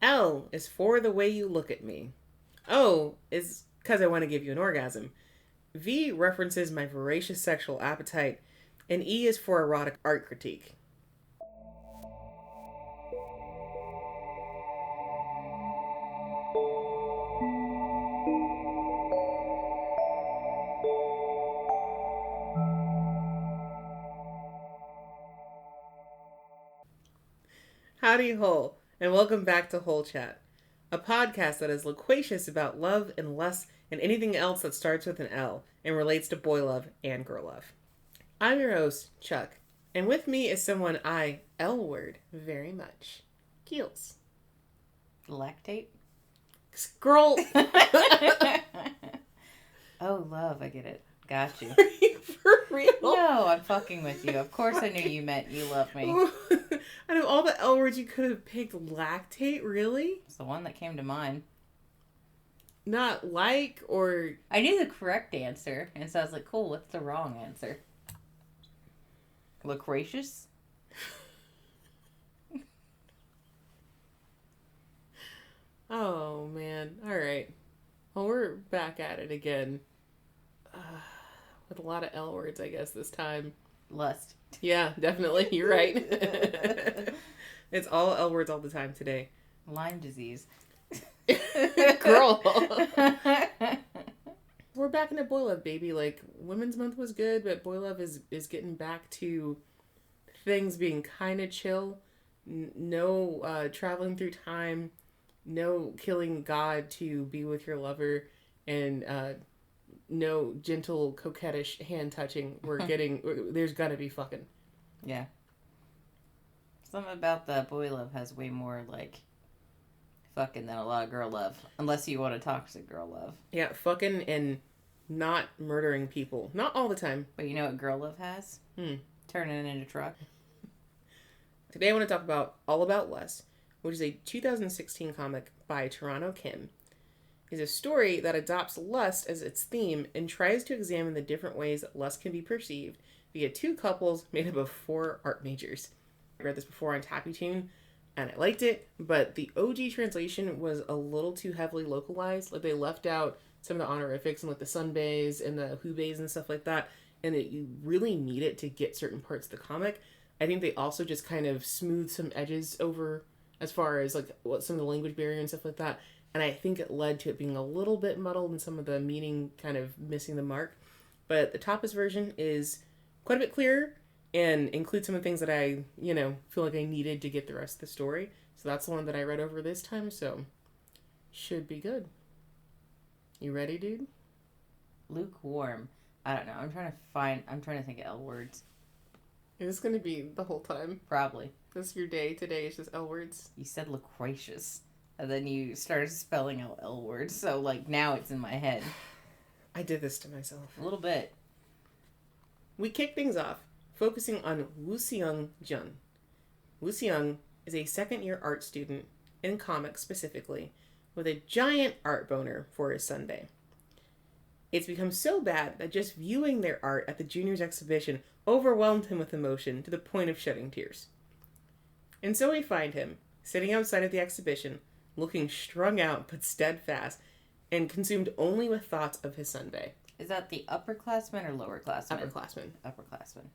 L is for the way you look at me. O is because I want to give you an orgasm. V references my voracious sexual appetite. And E is for erotic art critique. Howdy ho, and welcome back to Whole Chat, a podcast that is loquacious about love and lust and anything else that starts with an L and relates to boy love and girl love. I'm your host, Chuck, and with me is someone I L-word very much, Keelz. Lactate? Girl! Oh, love, I get it. Got you. Are you for real? No, I'm fucking with you. Of course I knew you meant you love me. Out of all the L words you could have picked, lactate, really? It's the one that came to mind. Not like or... I knew the correct answer, and so I was like, cool, what's the wrong answer? Loquacious? Oh, man. Alright. Well, we're back at it again. With a lot of L words, I guess, this time. Lust. Yeah, definitely. You're right. It's all L words all the time today. Lyme disease. Girl. We're back into boy love, baby. Like, Women's Month was good, but boy love is getting back to things being kind of chill. No traveling through time. No killing God to be with your lover. And no gentle, coquettish hand touching. There's gotta be fucking. Yeah. Something about the boy love has way more, like, fucking than a lot of girl love. Unless you want a toxic girl love. Yeah, fucking and not murdering people. Not all the time. But you know what girl love has? Turning it into truck. Today I want to talk about All About Lust, which is a 2016 comic by Tirano Kim. It's a story that adopts lust as its theme and tries to examine the different ways that lust can be perceived via two couples made up of 4 art majors. I read this before on Tappy Tune, and I liked it, but the OG translation was a little too heavily localized. Like, they left out some of the honorifics and like the sunbaes and the hubaes and stuff like that, and you really need it to get certain parts of the comic. I think they also just kind of smoothed some edges over as far as like what some of the language barrier and stuff like that. And I think it led to it being a little bit muddled and some of the meaning kind of missing the mark. But the Tapas version is quite a bit clearer and includes some of the things that I, feel like I needed to get the rest of the story. So that's the one that I read over this time, so should be good. You ready, dude? Lukewarm. I don't know. I'm trying to think of L words. Is this going to be the whole time? Probably. This is your day today, it's just L words? You said loquacious. And then you started spelling out L words. So, like, now it's in my head. I did this to myself. A little bit. We kick things off, focusing on Wooseong Jun. Wooseong is a second-year art student, in comics specifically, with a giant art boner for his sunbae. It's become so bad that just viewing their art at the juniors' exhibition overwhelmed him with emotion to the point of shedding tears. And so we find him, sitting outside of the exhibition, looking strung out but steadfast, and consumed only with thoughts of his sunbae. Is that the upperclassman or lowerclassman? Upperclassman. Upperclassman.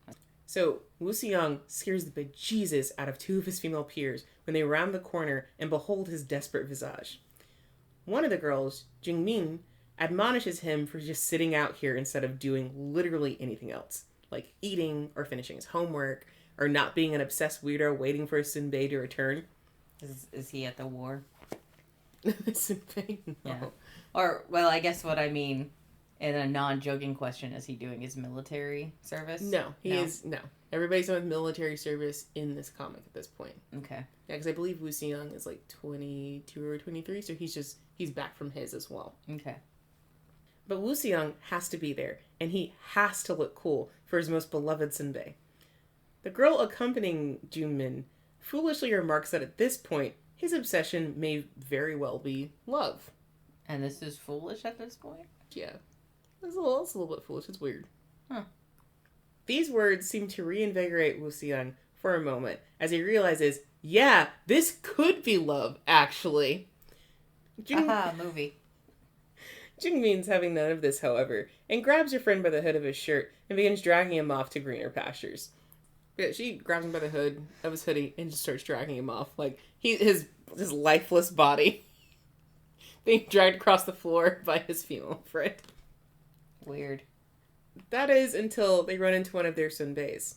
So, Wooseong scares the bejesus out of 2 of his female peers when they round the corner and behold his desperate visage. One of the girls, Jingmin, admonishes him for just sitting out here instead of doing literally anything else, like eating or finishing his homework, or not being an obsessed weirdo waiting for his sunbae to return. Is he at the war? Sunbae? No. Yeah. Or, well, I guess what I mean in a non-joking question, is he doing his military service? No, he is. No. Everybody's done with military service in this comic at this point. Okay. Yeah, because I believe Wooseong is like 22 or 23, so he's back from his as well. Okay. But Wooseong has to be there, and he has to look cool for his most beloved sunbae. The girl accompanying Junmin foolishly remarks that at this point, his obsession may very well be love. And this is foolish at this point? Yeah. It's a little bit foolish. It's weird. Huh. These words seem to reinvigorate Wooseong for a moment as he realizes Yeah, this could be love, actually. Aha, movie. Jungmin's having none of this, however, and grabs her friend by the hood of his shirt and begins dragging him off to greener pastures. Yeah, she grabs him by the hood of his hoodie and just starts dragging him off, like his lifeless body being dragged across the floor by his female friend. Weird. That is until they run into one of their sunbaes.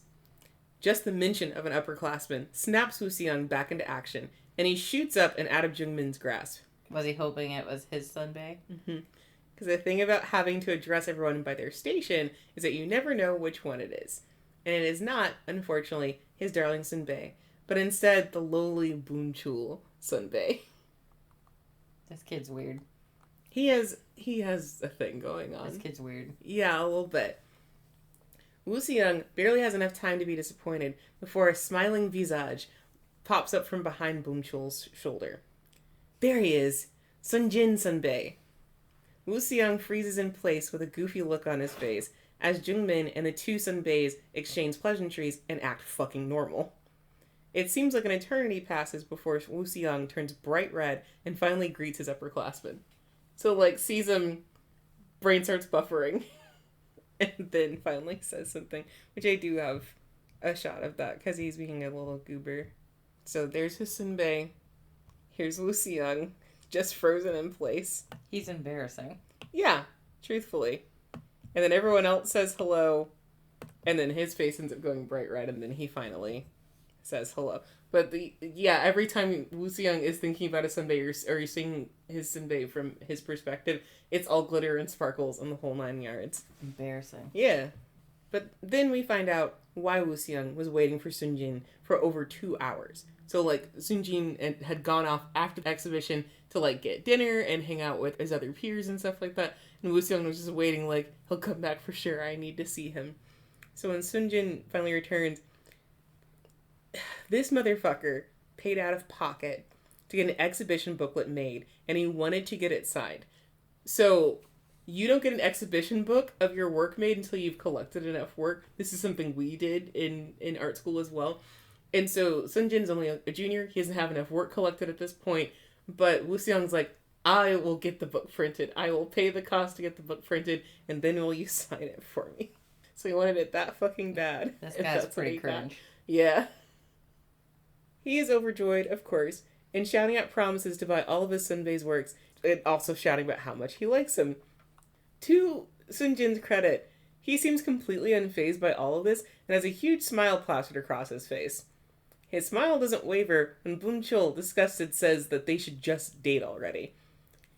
Just the mention of an upperclassman snaps Wooseong back into action, and he shoots up and out of Jungmin's grasp. Was he hoping it was his sunbae? Mm-hmm. Because the thing about having to address everyone by their station is that you never know which one it is. And it is not, unfortunately, his darling sunbae, but instead the lowly Boonchul sunbae. This kid's weird. He has a thing going on. This kid's weird. Yeah, a little bit. Wooseong barely has enough time to be disappointed before a smiling visage pops up from behind Boonchul's shoulder. There he is, Sunjin sunbae. Wooseong freezes in place with a goofy look on his face as Jungmin and the two sunbaes exchange pleasantries and act fucking normal. It seems like an eternity passes before Wooseong turns bright red and finally greets his upperclassman. So, like, sees him, brain starts buffering, and then finally says something, which I do have a shot of that because he's being a little goober. So there's his sunbae. Here's Wooseong, just frozen in place. He's embarrassing. Yeah, truthfully. And then everyone else says hello, and then his face ends up going bright red, and then he finally says hello. But every time Wooseong is thinking about a sunbae or seeing his sunbae from his perspective, it's all glitter and sparkles and the whole 9 yards. Embarrassing. Yeah. But then we find out why Wooseong was waiting for Sunjin for over 2 hours. So, like, Sunjin had gone off after the exhibition to, like, get dinner and hang out with his other peers and stuff like that. And Wooseong was just waiting, like, he'll come back for sure. I need to see him. So when Sunjin finally returns, this motherfucker paid out of pocket to get an exhibition booklet made, and he wanted to get it signed. So you don't get an exhibition book of your work made until you've collected enough work. This is something we did in art school as well. And so Sunjin's only a junior. He doesn't have enough work collected at this point. But Wooseong's like, I will get the book printed. I will pay the cost to get the book printed, and then will you sign it for me? So he wanted it that fucking bad. This guy's pretty cringe. Yeah. He is overjoyed, of course, and shouting out promises to buy all of his sunbae's works, and also shouting about how much he likes him. To Sunjin's credit, he seems completely unfazed by all of this, and has a huge smile plastered across his face. His smile doesn't waver when Boonchul, disgusted, says that they should just date already.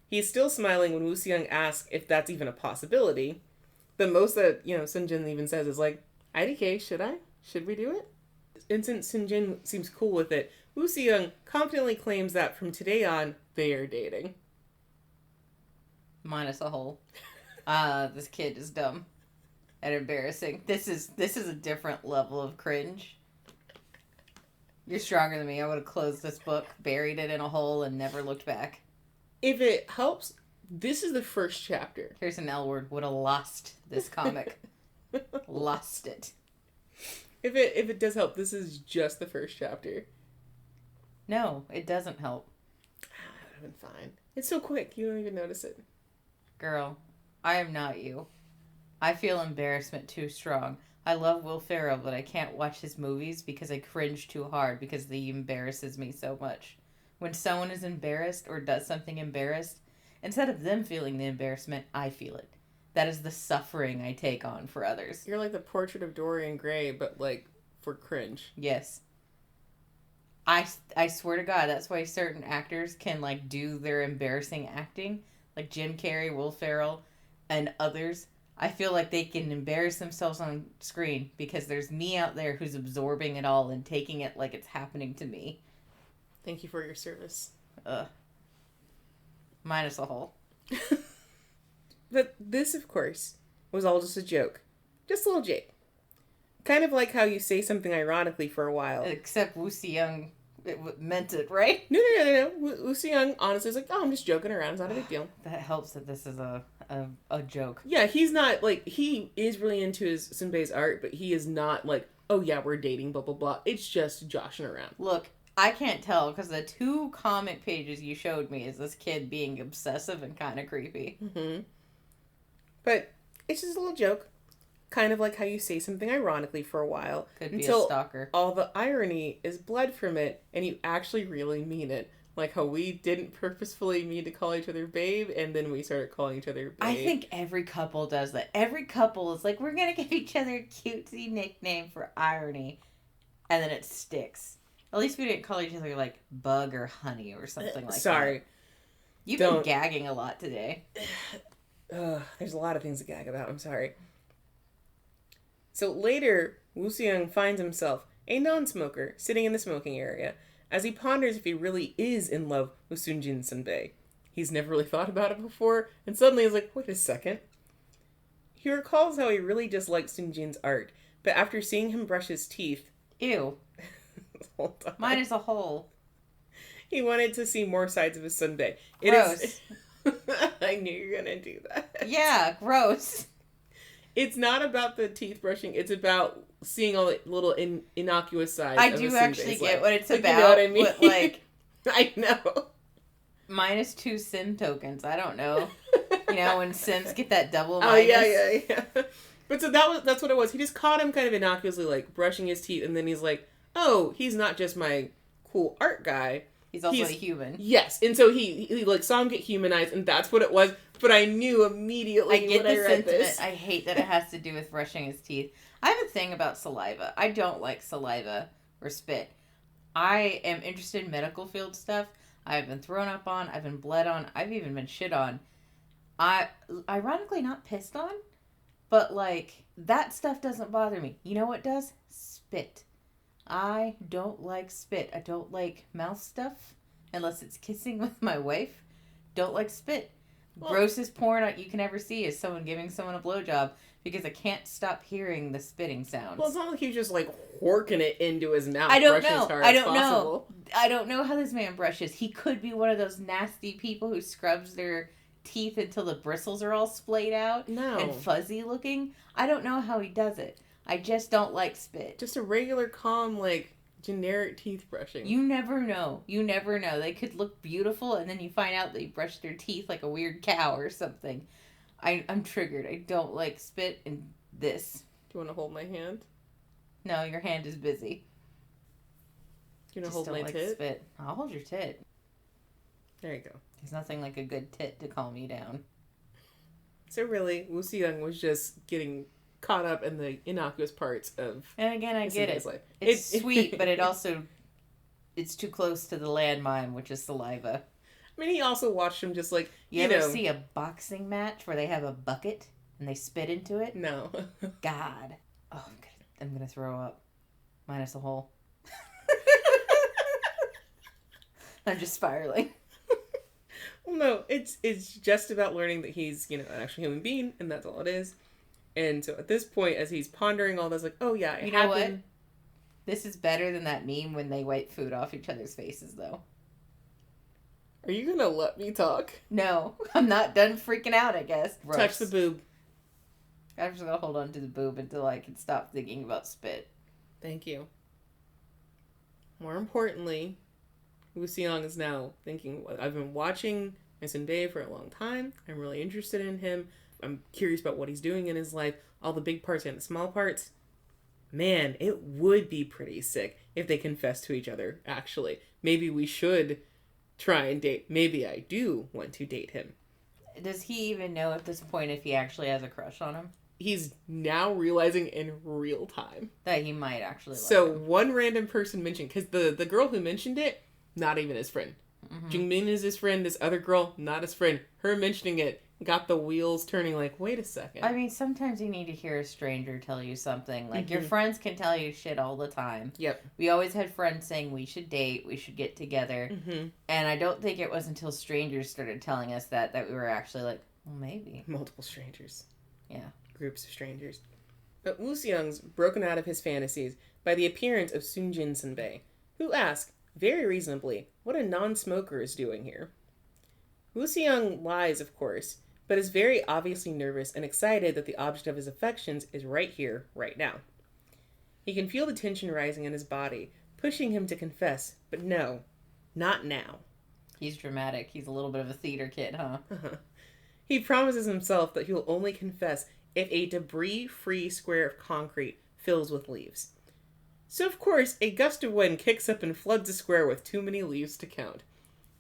He's still smiling when Wooseong asks if that's even a possibility. The most that, Sunjin even says is like, IDK, should I? Should we do it? And since Sunjin seems cool with it, Wooseong confidently claims that from today on, they are dating. Minus a hole. This kid is dumb and embarrassing. This is a different level of cringe. You're stronger than me. I would have closed this book, buried it in a hole, and never looked back. If it helps, this is the first chapter. Here's an L word. Would have lost this comic. Lost it. If it does help, this is just the first chapter. No, it doesn't help. That would have been fine. It's so quick, you don't even notice it. Girl, I am not you. I feel embarrassment too strong. I love Will Ferrell, but I can't watch his movies because I cringe too hard because he embarrasses me so much. When someone is embarrassed or does something embarrassed, instead of them feeling the embarrassment, I feel it. That is the suffering I take on for others. You're like the portrait of Dorian Gray, but like for cringe. Yes. I swear to God, that's why certain actors can like do their embarrassing acting, like Jim Carrey, Will Ferrell, and others. I feel like they can embarrass themselves on screen because there's me out there who's absorbing it all and taking it like it's happening to me. Thank you for your service. Minus a hole. But this, of course, was all just a joke. Just a little joke. Kind of like how you say something ironically for a while. Except Wooseong meant it, right? No. Wooseong honestly is like, oh, I'm just joking around. It's not a big deal. That helps that this is a joke. Yeah, he's not, like, he is really into his sunbae's art, but he is not like, oh yeah, we're dating, blah, blah, blah. It's just joshing around. Look, I can't tell because the 2 comic pages you showed me is this kid being obsessive and kind of creepy. Mm-hmm. But it's just a little joke. Kind of like how you say something ironically for a while. Could be until a stalker. all the irony is bled from it and you actually really mean it. Like how we didn't purposefully mean to call each other babe and then we started calling each other babe. I think every couple does that. Every couple is like, we're going to give each other a cutesy nickname for irony. And then it sticks. At least we didn't call each other like Bug or Honey or something like that. Sorry. You've been gagging a lot today. There's a lot of things to gag about. I'm sorry. So later, Wooseong finds himself, a non-smoker, sitting in the smoking area, as he ponders if he really is in love with Sunjin sunbae. He's never really thought about it before, and suddenly he's like, wait a second. He recalls how he really disliked Sunjin's art, but after seeing him brush his teeth... Ew. Mine is a hole. He wanted to see more sides of his sunbae. Gross. I knew you were going to do that. Yeah, gross. It's not about the teeth brushing. It's about seeing all the little innocuous sides. I do actually get what it's about. You know what I mean? But, like, I know. Minus 2 sin tokens. I don't know. You know, when sins get that double minus. Oh, yeah. But so that's what it was. He just caught him kind of innocuously, like, brushing his teeth, and then he's like, oh, he's not just my cool art guy. He's also a human. Yes, and so he like saw him get humanized, and that's what it was. But I knew immediately when I read this. I hate that it has to do with brushing his teeth. I have a thing about saliva. I don't like saliva or spit. I am interested in medical field stuff. I've been thrown up on. I've been bled on. I've even been shit on. Ironically not pissed on, but like that stuff doesn't bother me. You know what does? Spit. I don't like spit. I don't like mouth stuff unless it's kissing with my wife. Don't like spit. Well, grossest porn you can ever see is someone giving someone a blowjob because I can't stop hearing the spitting sounds. Well, it's not like he's just like horking it into his mouth. I don't know. I don't know how this man brushes. He could be one of those nasty people who scrubs their teeth until the bristles are all splayed out and fuzzy looking. I don't know how he does it. I just don't like spit. Just a regular, calm, like, generic teeth brushing. You never know. You never know. They could look beautiful, and then you find out they brushed their teeth like a weird cow or something. I'm triggered. I don't like spit and this. Do you want to hold my hand? No, your hand is busy. Do you want to hold my tit? Spit. I'll hold your tit. There you go. There's nothing like a good tit to calm you down. So really, Wooseong was just getting caught up in the innocuous parts of. And again, I get it. Life. It's sweet, but it's too close to the landmine, which is saliva. I mean, he also watched him just like you ever see a boxing match where they have a bucket and they spit into it? No. God, oh, I'm gonna throw up. Minus a hole. I'm just spiraling. Well, no, it's just about learning that he's an actual human being, and that's all it is. And so at this point, as he's pondering all this, like, oh yeah, you know what? This is better than that meme when they wipe food off each other's faces, though. Are you gonna let me talk? No, I'm not done freaking out, I guess. Gross. Touch the boob. I'm just gonna hold on to the boob until I can stop thinking about spit. Thank you. More importantly, Wooseong is now thinking, I've been watching my sunbae for a long time. I'm really interested in him. I'm curious about what he's doing in his life. All the big parts and the small parts. Man, it would be pretty sick if they confessed to each other, actually. Maybe we should try and date. Maybe I do want to date him. Does he even know at this point if he actually has a crush on him? He's now realizing in real time. That he might actually like So him. One random person mentioned, because the girl who mentioned it, not even his friend. Mm-hmm. Jungmin is his friend. This other girl, not his friend. Her mentioning it got the wheels turning like, wait a second. I mean, sometimes you need to hear a stranger tell you something. Like, your friends can tell you shit all the time. Yep. We always had friends saying we should date, we should get together. Mm-hmm. And I don't think it was until strangers started telling us that we were actually like, well, maybe. Multiple strangers. Yeah. Groups of strangers. But Wooseong's broken out of his fantasies by the appearance of Sunjin sunbae, who asks, very reasonably, what a non-smoker is doing here. Wooseong lies, of course, but is very obviously nervous and excited that the object of his affections is right here, right now. He can feel the tension rising in his body, pushing him to confess, but no, not now. He's dramatic. He's a little bit of a theater kid, huh? He promises himself that he will only confess if a debris-free square of concrete fills with leaves. So, of course, a gust of wind kicks up and floods the square with too many leaves to count.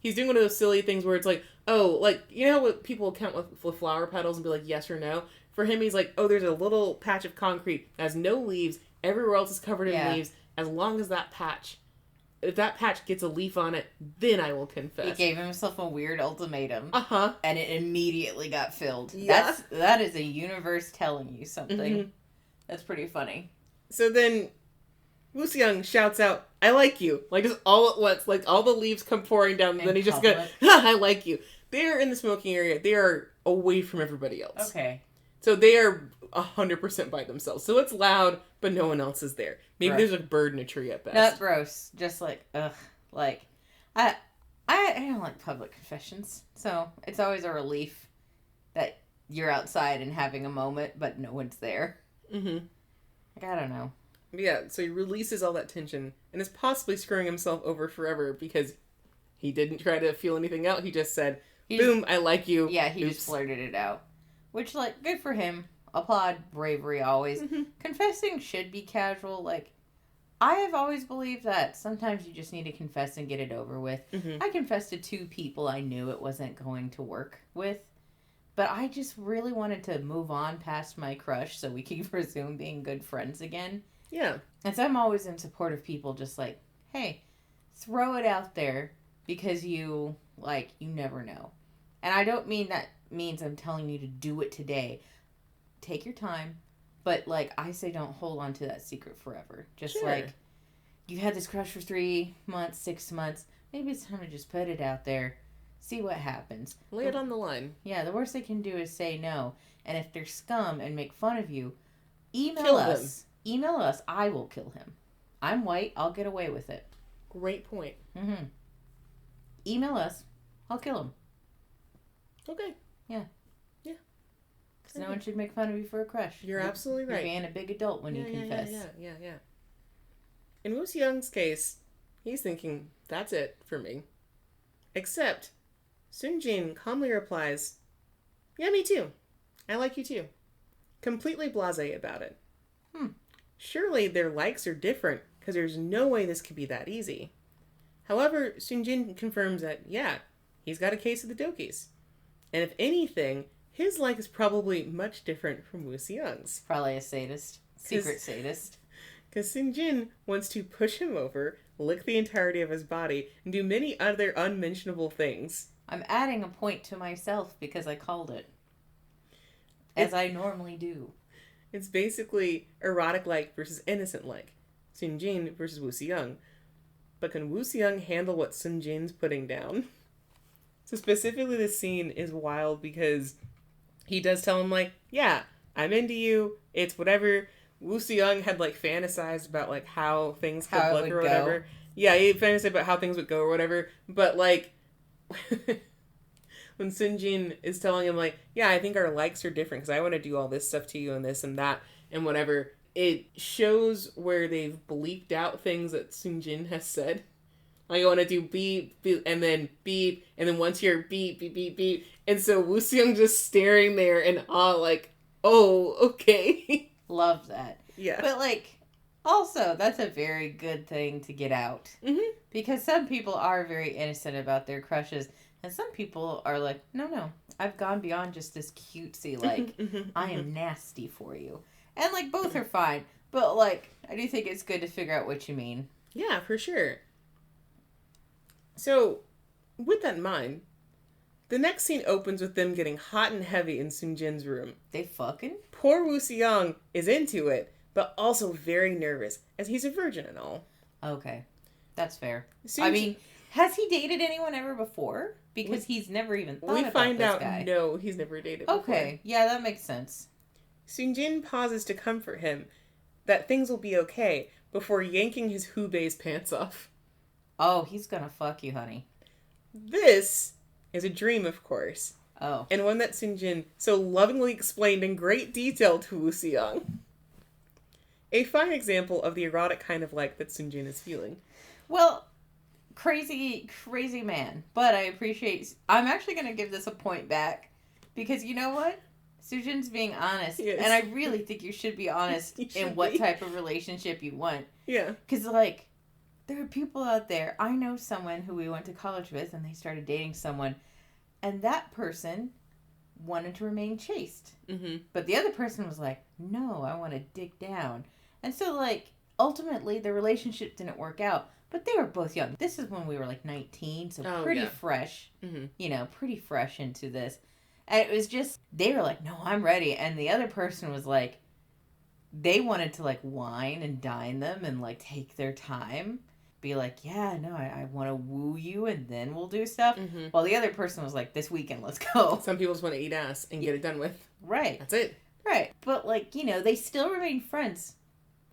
He's doing one of those silly things where it's like, oh, like, you know what people count with flower petals and be like, yes or no? For him, he's like, oh, there's a little patch of concrete that has no leaves. Everywhere else is covered in leaves. As long as if that patch gets a leaf on it, then I will confess. He gave himself a weird ultimatum. Uh-huh. And it immediately got filled. Yeah. That is a universe telling you something. Mm-hmm. That's pretty funny. So then Wooseong shouts out, I like you. Like, just all at once. Like, all the leaves come pouring down, and then he just goes, I like you. They're in the smoking area. They are away from everybody else. Okay. So they are 100% by themselves. So it's loud, but no one else is there. Maybe there's a bird in a tree at best. Not gross. Just like, ugh. Like, I don't like public confessions. So it's always a relief that you're outside and having a moment, but no one's there. Mm-hmm. Like, I don't know. Yeah, so he releases all that tension and is possibly screwing himself over forever because he didn't try to feel anything out. He just said, boom, I like you. Yeah, he just blurted it out. Which, like, good for him. Applaud bravery always. Mm-hmm. Confessing should be casual. Like, I have always believed that sometimes you just need to confess and get it over with. Mm-hmm. I confessed to 2 people I knew it wasn't going to work with. But I just really wanted to move on past my crush so we could resume being good friends again. Yeah. And so I'm always in support of people just like, hey, throw it out there because you never know. And I don't mean that means I'm telling you to do it today. Take your time. But, like, I say don't hold on to that secret forever. Just like, you had this crush for 3 months, 6 months. Maybe it's time to just put it out there. See what happens. Lay it on the line. Yeah, the worst they can do is say no. And if they're scum and make fun of you, email us. Email us. I will kill him. I'm white. I'll get away with it. Great point. Mm-hmm. Email us. I'll kill him. Okay. Yeah. Yeah. Because no one should make fun of you for a crush. You're absolutely right. You're being a big adult when you confess. Yeah. In Wooseong's case, he's thinking, that's it for me. Except, Sunjin calmly replies, yeah, me too. I like you too. Completely blasé about it. Surely their likes are different, because there's no way this could be that easy. However, Sunjin confirms that, yeah, he's got a case of the dokies. And if anything, his like is probably much different from Wooseong's. Probably a sadist. Secret sadist. Because Sunjin wants to push him over, lick the entirety of his body, and do many other unmentionable things. I'm adding a point to myself because I called it. As I normally do. It's basically erotic like versus innocent like. Sunjin versus Wooseong. But can Wooseong handle what Sunjin's putting down? So specifically this scene is wild because he does tell him, like, yeah, I'm into you. It's whatever. Wooseong had, like, fantasized about, like, how things could look or whatever. Go. Yeah, he fantasized about how things would go or whatever. But, like, when Sunjin is telling him, like, yeah, I think our likes are different because I want to do all this stuff to you and this and that and whatever, it shows where they've bleeped out things that Sunjin has said. Like, I want to do beep, beep, and then beep, and then once you're beep, beep, beep, beep. And so Wooseong just staring there in awe, like, oh, okay. Love that. Yeah. But, like, also, that's a very good thing to get out. Mm-hmm. Because some people are very innocent about their crushes. And some people are like, no, I've gone beyond just this cutesy, like, I am nasty for you. And, like, both are fine. But, like, I do think it's good to figure out what you mean. Yeah, for sure. So, with that in mind, the next scene opens with them getting hot and heavy in Sunjin's room. They fucking? Poor Wooseong is into it, but also very nervous, as he's a virgin and all. Okay. That's fair. I mean, has he dated anyone ever before? Because he's never even thought about this guy. We find out, no, he's never dated before. Okay, yeah, that makes sense. Sunjin pauses to comfort him that things will be okay before yanking his Hubei's pants off. Oh, he's gonna fuck you, honey. This is a dream, of course. Oh. And one that Sunjin so lovingly explained in great detail to Wooseong. A fine example of the erotic kind of like that Sunjin is feeling. Well, crazy, crazy man. But I appreciate... I'm actually going to give this a point back. Because you know what? Sujin's being honest. Yes. And I really think you should be honest in what be. type of relationship you want. Yeah. Because, like, there are people out there... I know someone who we went to college with, and they started dating someone. And that person wanted to remain chaste. Mm-hmm. But the other person was like, no, I want to dig down. And so, like, ultimately, the relationship didn't work out. But they were both young. This is when we were, like, 19, so pretty fresh. Mm-hmm. You know, pretty fresh into this. And it was just, they were like, no, I'm ready. And the other person was like, they wanted to, like, wine and dine them and, like, take their time. Be like, yeah, no, I want to woo you and then we'll do stuff. Mm-hmm. While the other person was like, this weekend, let's go. Some people just want to eat ass and get it done with. Right. That's it. Right. But, like, you know, they still remained friends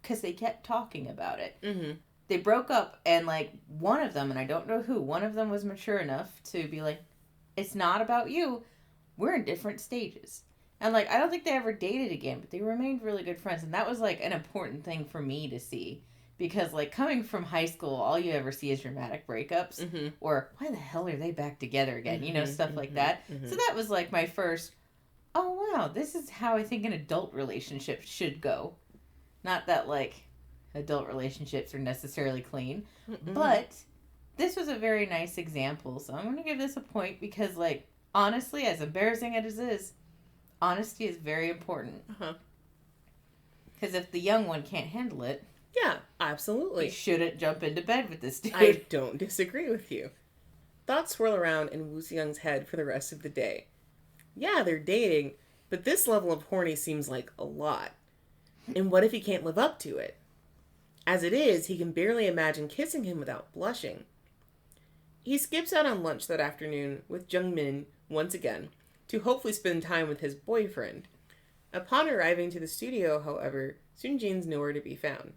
because they kept talking about it. Mm-hmm. They broke up and, like, one of them, and I don't know who, one of them was mature enough to be like, it's not about you. We're in different stages. And, like, I don't think they ever dated again, but they remained really good friends. And that was, like, an important thing for me to see. Because, like, coming from high school, all you ever see is dramatic breakups. Mm-hmm. Or, why the hell are they back together again? You know, stuff like Mm-hmm. that. Mm-hmm. So that was, like, my first, oh, wow, this is how I think an adult relationship should go. Not that, like, adult relationships are necessarily clean. Mm-mm. But this was a very nice example. So I'm going to give this a point because, like, honestly, as embarrassing as it is, honesty is very important. Uh-huh. Because if the young one can't handle it, Yeah, absolutely. you shouldn't jump into bed with this dude. I don't disagree with you. Thoughts swirl around in Wooseong's head for the rest of the day. Yeah, they're dating, but this level of horny seems like a lot. And what if he can't live up to it? As it is, he can barely imagine kissing him without blushing. He skips out on lunch that afternoon with Jungmin once again, to hopefully spend time with his boyfriend. Upon arriving to the studio, however, Sunjin's nowhere to be found.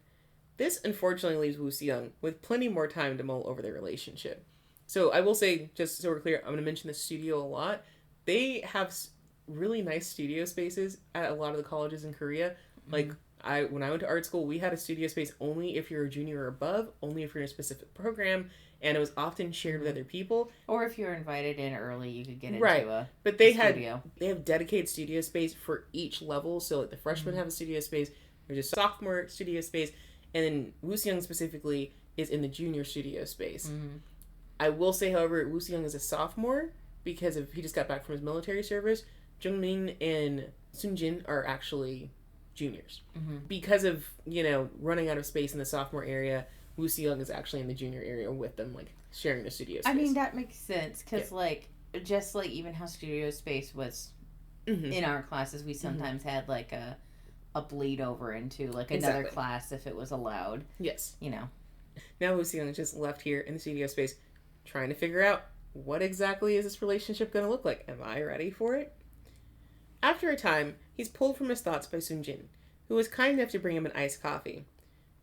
This unfortunately leaves Wooseong with plenty more time to mull over their relationship. So I will say, just so we're clear, I'm going to mention the studio a lot. They have really nice studio spaces at a lot of the colleges in Korea. Mm-hmm. Like, when I went to art school, we had a studio space only if you're a junior or above, only if you're in a specific program, and it was often shared with other people. Or if you're invited in early, you could get into But they studio. They have dedicated studio space for each level. So like the freshmen have a studio space, there's a sophomore studio space, and then Wooseong specifically is in the junior studio space. Mm-hmm. I will say, however, Wooseong is a sophomore because he just got back from his military service. Jungmin and Sunjin are actually juniors. Mm-hmm. Because of, running out of space in the sophomore area, Wooseong is actually in the junior area with them, like, sharing the studio space. I mean, that makes sense, because, just like even how studio space was in our classes, we sometimes had, like, a bleed over into, like, another class if it was allowed. Yes. Now Wooseong is just left here in the studio space trying to figure out what exactly is this relationship going to look like. Am I ready for it? After a time, he's pulled from his thoughts by Sunjin, who was kind enough to bring him an iced coffee.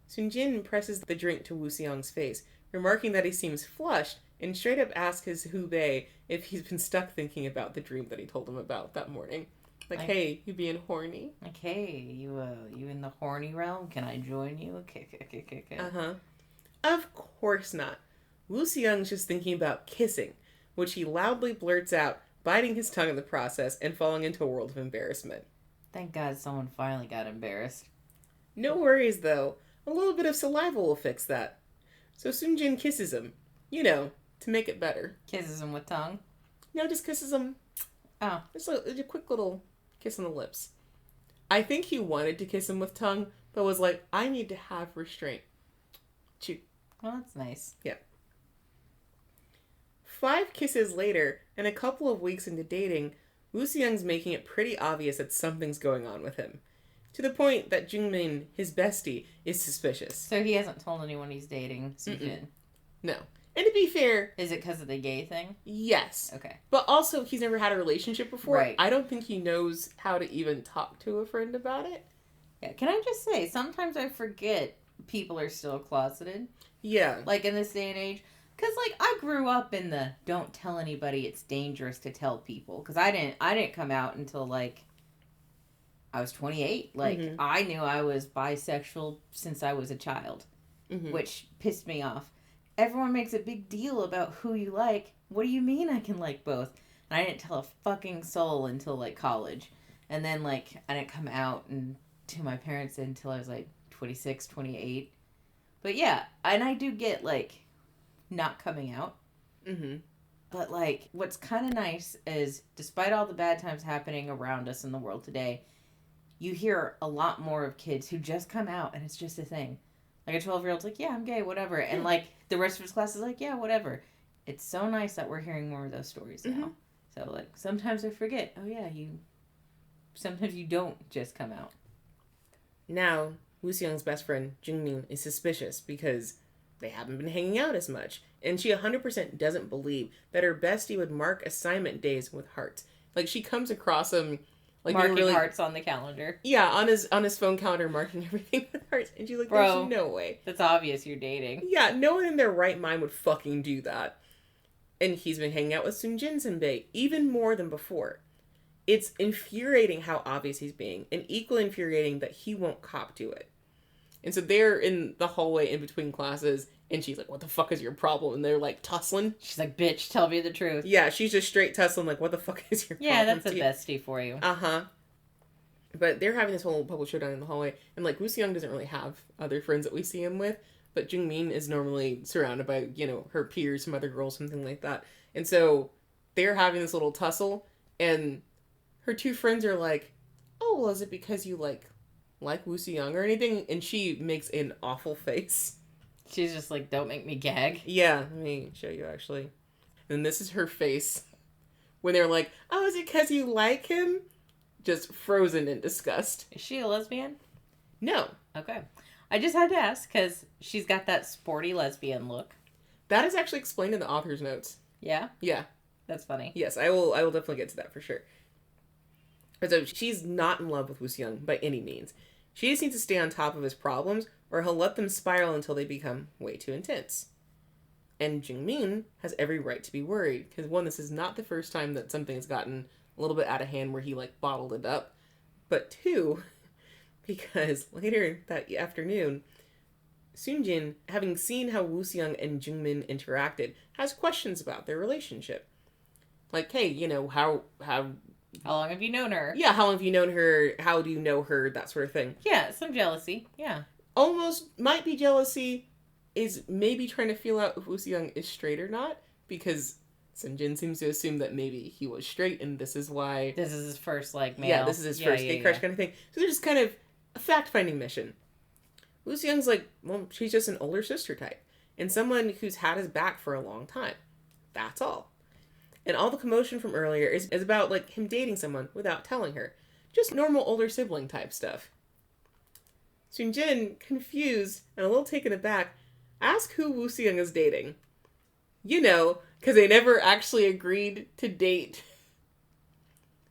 Sunjin presses the drink to Wooseong's face, remarking that he seems flushed, and straight up asks his hubei if he's been stuck thinking about the dream that he told him about that morning. Like, hey, you being horny? Like, hey, you in the horny realm? Can I join you? Okay. Uh-huh. Of course not. Wooseong's just thinking about kissing, which he loudly blurts out, biting his tongue in the process and falling into a world of embarrassment. Thank God someone finally got embarrassed. No worries, though. A little bit of saliva will fix that. So Sunjin kisses him, to make it better. Kisses him with tongue? No, just kisses him. Oh. Just a quick little kiss on the lips. I think he wanted to kiss him with tongue, but was like, I need to have restraint. Chew. Well, that's nice. Yeah. 5 kisses later, and a couple of weeks into dating, Wooseong's making it pretty obvious that something's going on with him. To the point that Jungmin, his bestie, is suspicious. So he hasn't told anyone he's dating Sunjin? No. And to be fair... Is it because of the gay thing? Yes. Okay. But also, he's never had a relationship before. Right. I don't think he knows how to even talk to a friend about it. Yeah. Can I just say, sometimes I forget people are still closeted. Yeah. Like, in this day and age. Because, like, I grew up in the don't tell anybody it's dangerous to tell people. Because I didn't come out until, like, I was 28. Like, Mm-hmm. I knew I was bisexual since I was a child, Mm-hmm. which pissed me off. Everyone makes a big deal about who you like. What do you mean I can like both? And I didn't tell a fucking soul until, like, college. And then, like, I didn't come out to my parents until I was, like, 26, 28. But, yeah, and I do get, like, not coming out. Mm-hmm. But, like, what's kind of nice is, despite all the bad times happening around us in the world today, you hear a lot more of kids who just come out and it's just a thing. Like, a 12-year-old's like, yeah, I'm gay, whatever. And, like, the rest of his class is like, yeah, whatever. It's so nice that we're hearing more of those stories now. Mm-hmm. So, like, sometimes I forget, oh, yeah, sometimes you don't just come out. Now, Wooseong's best friend, Jungmin, is suspicious because they haven't been hanging out as much. And she 100% doesn't believe that her bestie would mark assignment days with hearts. Like, she comes across him... like marking hearts on the calendar. Yeah, on his phone calendar, marking everything with hearts. And she's like, bro, there's no way. That's obvious you're dating. Yeah, no one in their right mind would fucking do that. And he's been hanging out with Sunjin Sunbae even more than before. It's infuriating how obvious he's being, and equally infuriating that he won't cop to it. And so they're in the hallway in between classes, and she's like, what the fuck is your problem? And they're like tussling. She's like, bitch, tell me the truth. Yeah, she's just straight tussling, like, what the fuck is your problem? Yeah, that's a bestie for you. Uh-huh. But they're having this whole public showdown in the hallway, and, like, Wooseong doesn't really have other friends that we see him with, but Jungmin is normally surrounded by, you know, her peers, some other girls, something like that. And so they're having this little tussle, and her two friends are like, oh, well, is it because you, like Wooseong or anything? And she makes an awful face. She's just like, don't make me gag. Yeah, let me show you, actually. And this is her face when they're like, oh, is it because you like him? Just frozen in disgust. Is she a lesbian? No. Okay. I just had to ask, because she's got that sporty lesbian look. That is actually explained in the author's notes. Yeah? Yeah. That's funny. Yes, I will definitely get to that for sure. But so she's not in love with Wooseong by any means. She just needs to stay on top of his problems, or he'll let them spiral until they become way too intense. And Jungmin has every right to be worried, because one, this is not the first time that something has gotten a little bit out of hand where he, like, bottled it up. But two, because later that afternoon, Sunjin, having seen how Wooseong and Jungmin interacted, has questions about their relationship. Like, hey, you know, how long have you known her? Yeah, how long have you known her? How do you know her? That sort of thing. Yeah, some jealousy. Yeah. Almost might be jealousy, is maybe trying to feel out if Wooseong is straight or not, because Sunjin seems to assume that maybe he was straight, and this is why... This is his first, like, male. Yeah, this is his first gay crush kind of thing. So they're just kind of a fact-finding mission. Wooseong's like, well, she's just an older sister type, and someone who's had his back for a long time. That's all. And all the commotion from earlier is about, like, him dating someone without telling her. Just normal older sibling type stuff. Sunjin, confused and a little taken aback, asks who Wooseong is dating. You know, because they never actually agreed to date.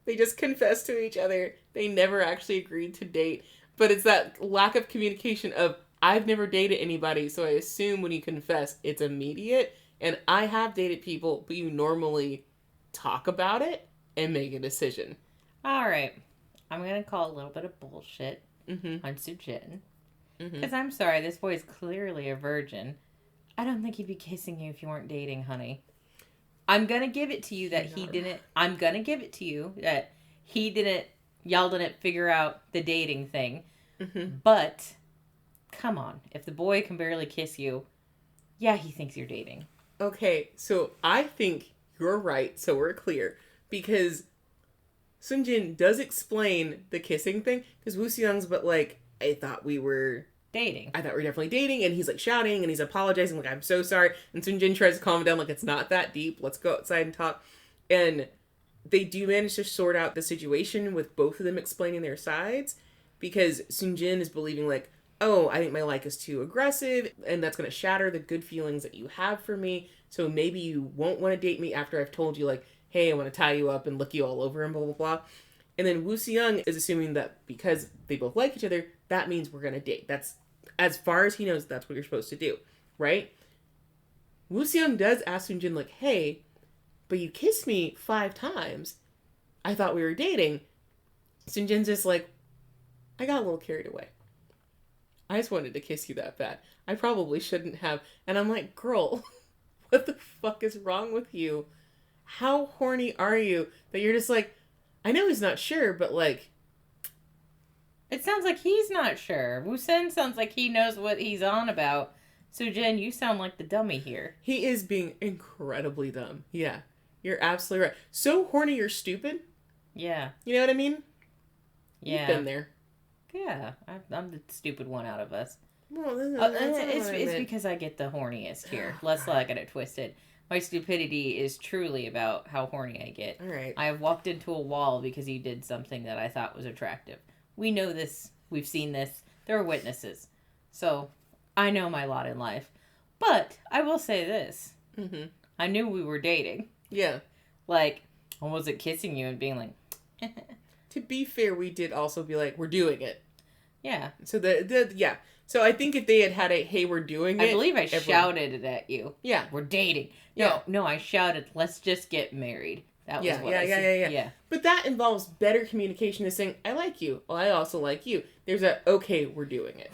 They just confessed to each other. They never actually agreed to date. But it's that lack of communication of, I've never dated anybody, so I assume when you confess, it's immediate. And I have dated people, but you normally talk about it and make a decision. All right. I'm going to call a little bit of bullshit on Sunjin. Because I'm sorry, this boy's clearly a virgin. I don't think he'd be kissing you if you weren't dating, honey. I'm going to give it to you that he didn't... I'm going to give it to you that he didn't... Y'all didn't figure out the dating thing. But, come on. If the boy can barely kiss you, yeah, he thinks you're dating. Okay, so I think you're right, so we're clear. Because Sunjin does explain the kissing thing. Because Wooseong's, but like, I thought we were... dating. I thought we were definitely dating, and he's like shouting, and he's apologizing, like, I'm so sorry. And Sunjin tries to calm him down, like, it's not that deep. Let's go outside and talk. And they do manage to sort out the situation with both of them explaining their sides. Because Sunjin is believing, like, oh, I think my like is too aggressive, and that's going to shatter the good feelings that you have for me. So maybe you won't want to date me after I've told you, like, hey, I want to tie you up and lick you all over and blah, blah, blah. And then Wooseong is assuming that because they both like each other, that means we're going to date. That's, as far as he knows, that's what you're supposed to do, right? Wooseong does ask Sunjin, like, hey, but you kissed me 5 times. I thought we were dating. Sunjin's just like, I got a little carried away. I just wanted to kiss you that bad. I probably shouldn't have. And I'm like, girl, what the fuck is wrong with you? How horny are you that you're just like, I know he's not sure, but like... It sounds like he's not sure. Wooseong sounds like he knows what he's on about. Sunjin, you sound like the dummy here. He is being incredibly dumb. Yeah, you're absolutely right. So horny you're stupid? Yeah. You know what I mean? Yeah. You've been there. Yeah, I'm the stupid one out of us. Well, It's because I get the horniest here. Let's not get it twisted. My stupidity is truly about how horny I get. All right. I have walked into a wall because you did something that I thought was attractive. We know this. We've seen this. There are witnesses. So, I know my lot in life. But, I will say this. Mm-hmm. I knew we were dating. Yeah. Like, I wasn't kissing you and being like... To be fair, we did also be like, we're doing it. Yeah. So, yeah. So, I think if they had a, hey, we're doing it... I believe I shouted it at you. Yeah. We're dating. Yeah. No, I shouted, let's just get married. That was what I said. Yeah. But that involves better communication is saying, I like you. Well, I also like you. There's a, okay, we're doing it.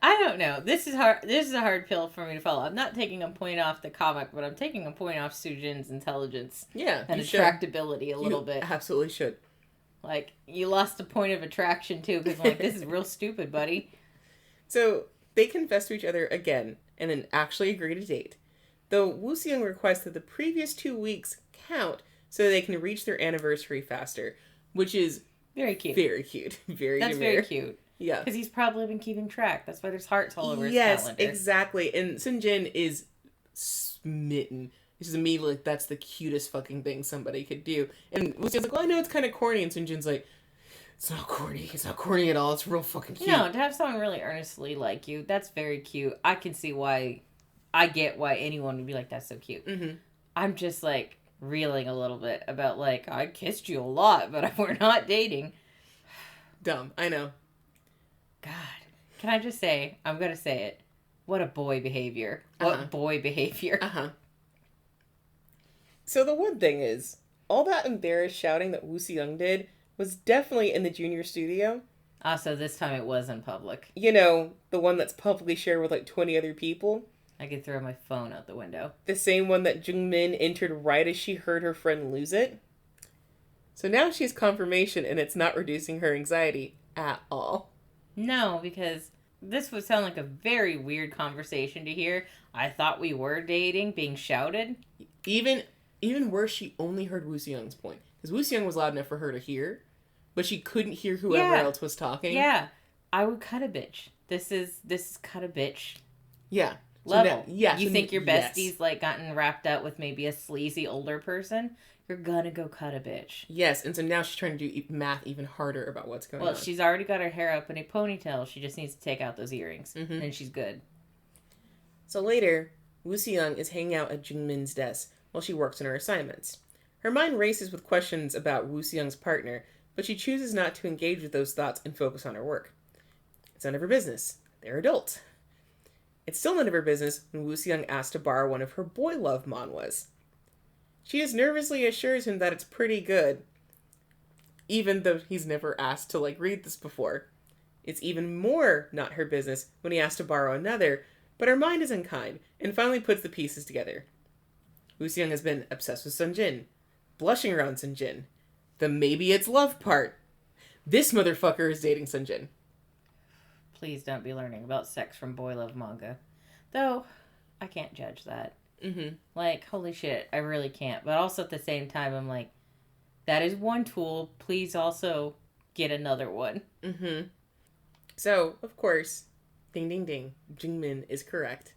I don't know. This is hard. This is a hard pill for me to follow. I'm not taking a point off the comic, but I'm taking a point off Sunjin's intelligence. Yeah. And attractability a little bit. Absolutely should. Like, you lost a point of attraction, too, because I'm like, this is real stupid, buddy. So, they confess to each other again, and then actually agree to date. Though Wooseong requests that the previous 2 weeks count so they can reach their anniversary faster, which is... Very cute. Very cute. That's very cute. Yeah. Because he's probably been keeping track. That's why there's hearts all over his calendar. Yes, exactly. And Sunjin is smitten. It's just immediately like, that's the cutest fucking thing somebody could do. And Wooseong's like, well, I know it's kind of corny. And Sunjin's like, it's not corny. It's not corny at all. It's real fucking cute. No, to have someone really earnestly like you, that's very cute. I can see why... I get why anyone would be like, that's so cute. Mm-hmm. I'm just, like, reeling a little bit about, like, I kissed you a lot, but we're not dating. Dumb. I know. God. Can I just say, I'm going to say it. What a boy behavior. What boy behavior. Uh-huh. So the one thing is, all that embarrassed shouting that Wooseong did was definitely in the junior studio. So this time it was in public. You know, the one that's publicly shared with, like, 20 other people. I could throw my phone out the window. The same one that Jungmin entered right as she heard her friend lose it. So now she has confirmation, and it's not reducing her anxiety at all. No, because this would sound like a very weird conversation to hear. I thought we were dating, being shouted. Even worse, she only heard Wooseong's point. Because Wooseong was loud enough for her to hear, but she couldn't hear whoever else was talking. Yeah. I would cut a bitch. This is cut a bitch. Yeah. Level. So now, you think your bestie's like gotten wrapped up with maybe a sleazy older person? You're gonna go cut a bitch. Yes, and so now she's trying to do math even harder about what's going on. Well, she's already got her hair up in a ponytail. She just needs to take out those earrings, and she's good. So later, Wooseong is hanging out at Jungmin's desk while she works on her assignments. Her mind races with questions about Wooseong's partner, but she chooses not to engage with those thoughts and focus on her work. It's none of her business. They're adults. It's still none of her business when Wooseong asks to borrow one of her boy love manhwas. She just nervously assures him that it's pretty good, even though he's never asked to, like, read this before. It's even more not her business when he asks to borrow another, but her mind is unkind, and finally puts the pieces together. Wooseong has been obsessed with Sunjin, blushing around Sunjin, the maybe it's love part. This motherfucker is dating Sunjin. Please don't be learning about sex from boy love manga. Though, I can't judge that. Mm-hmm. Like, holy shit, I really can't. But also at the same time, I'm like, that is one tool. Please also get another one. Mm-hmm. So, of course, ding ding ding, Jungmin is correct.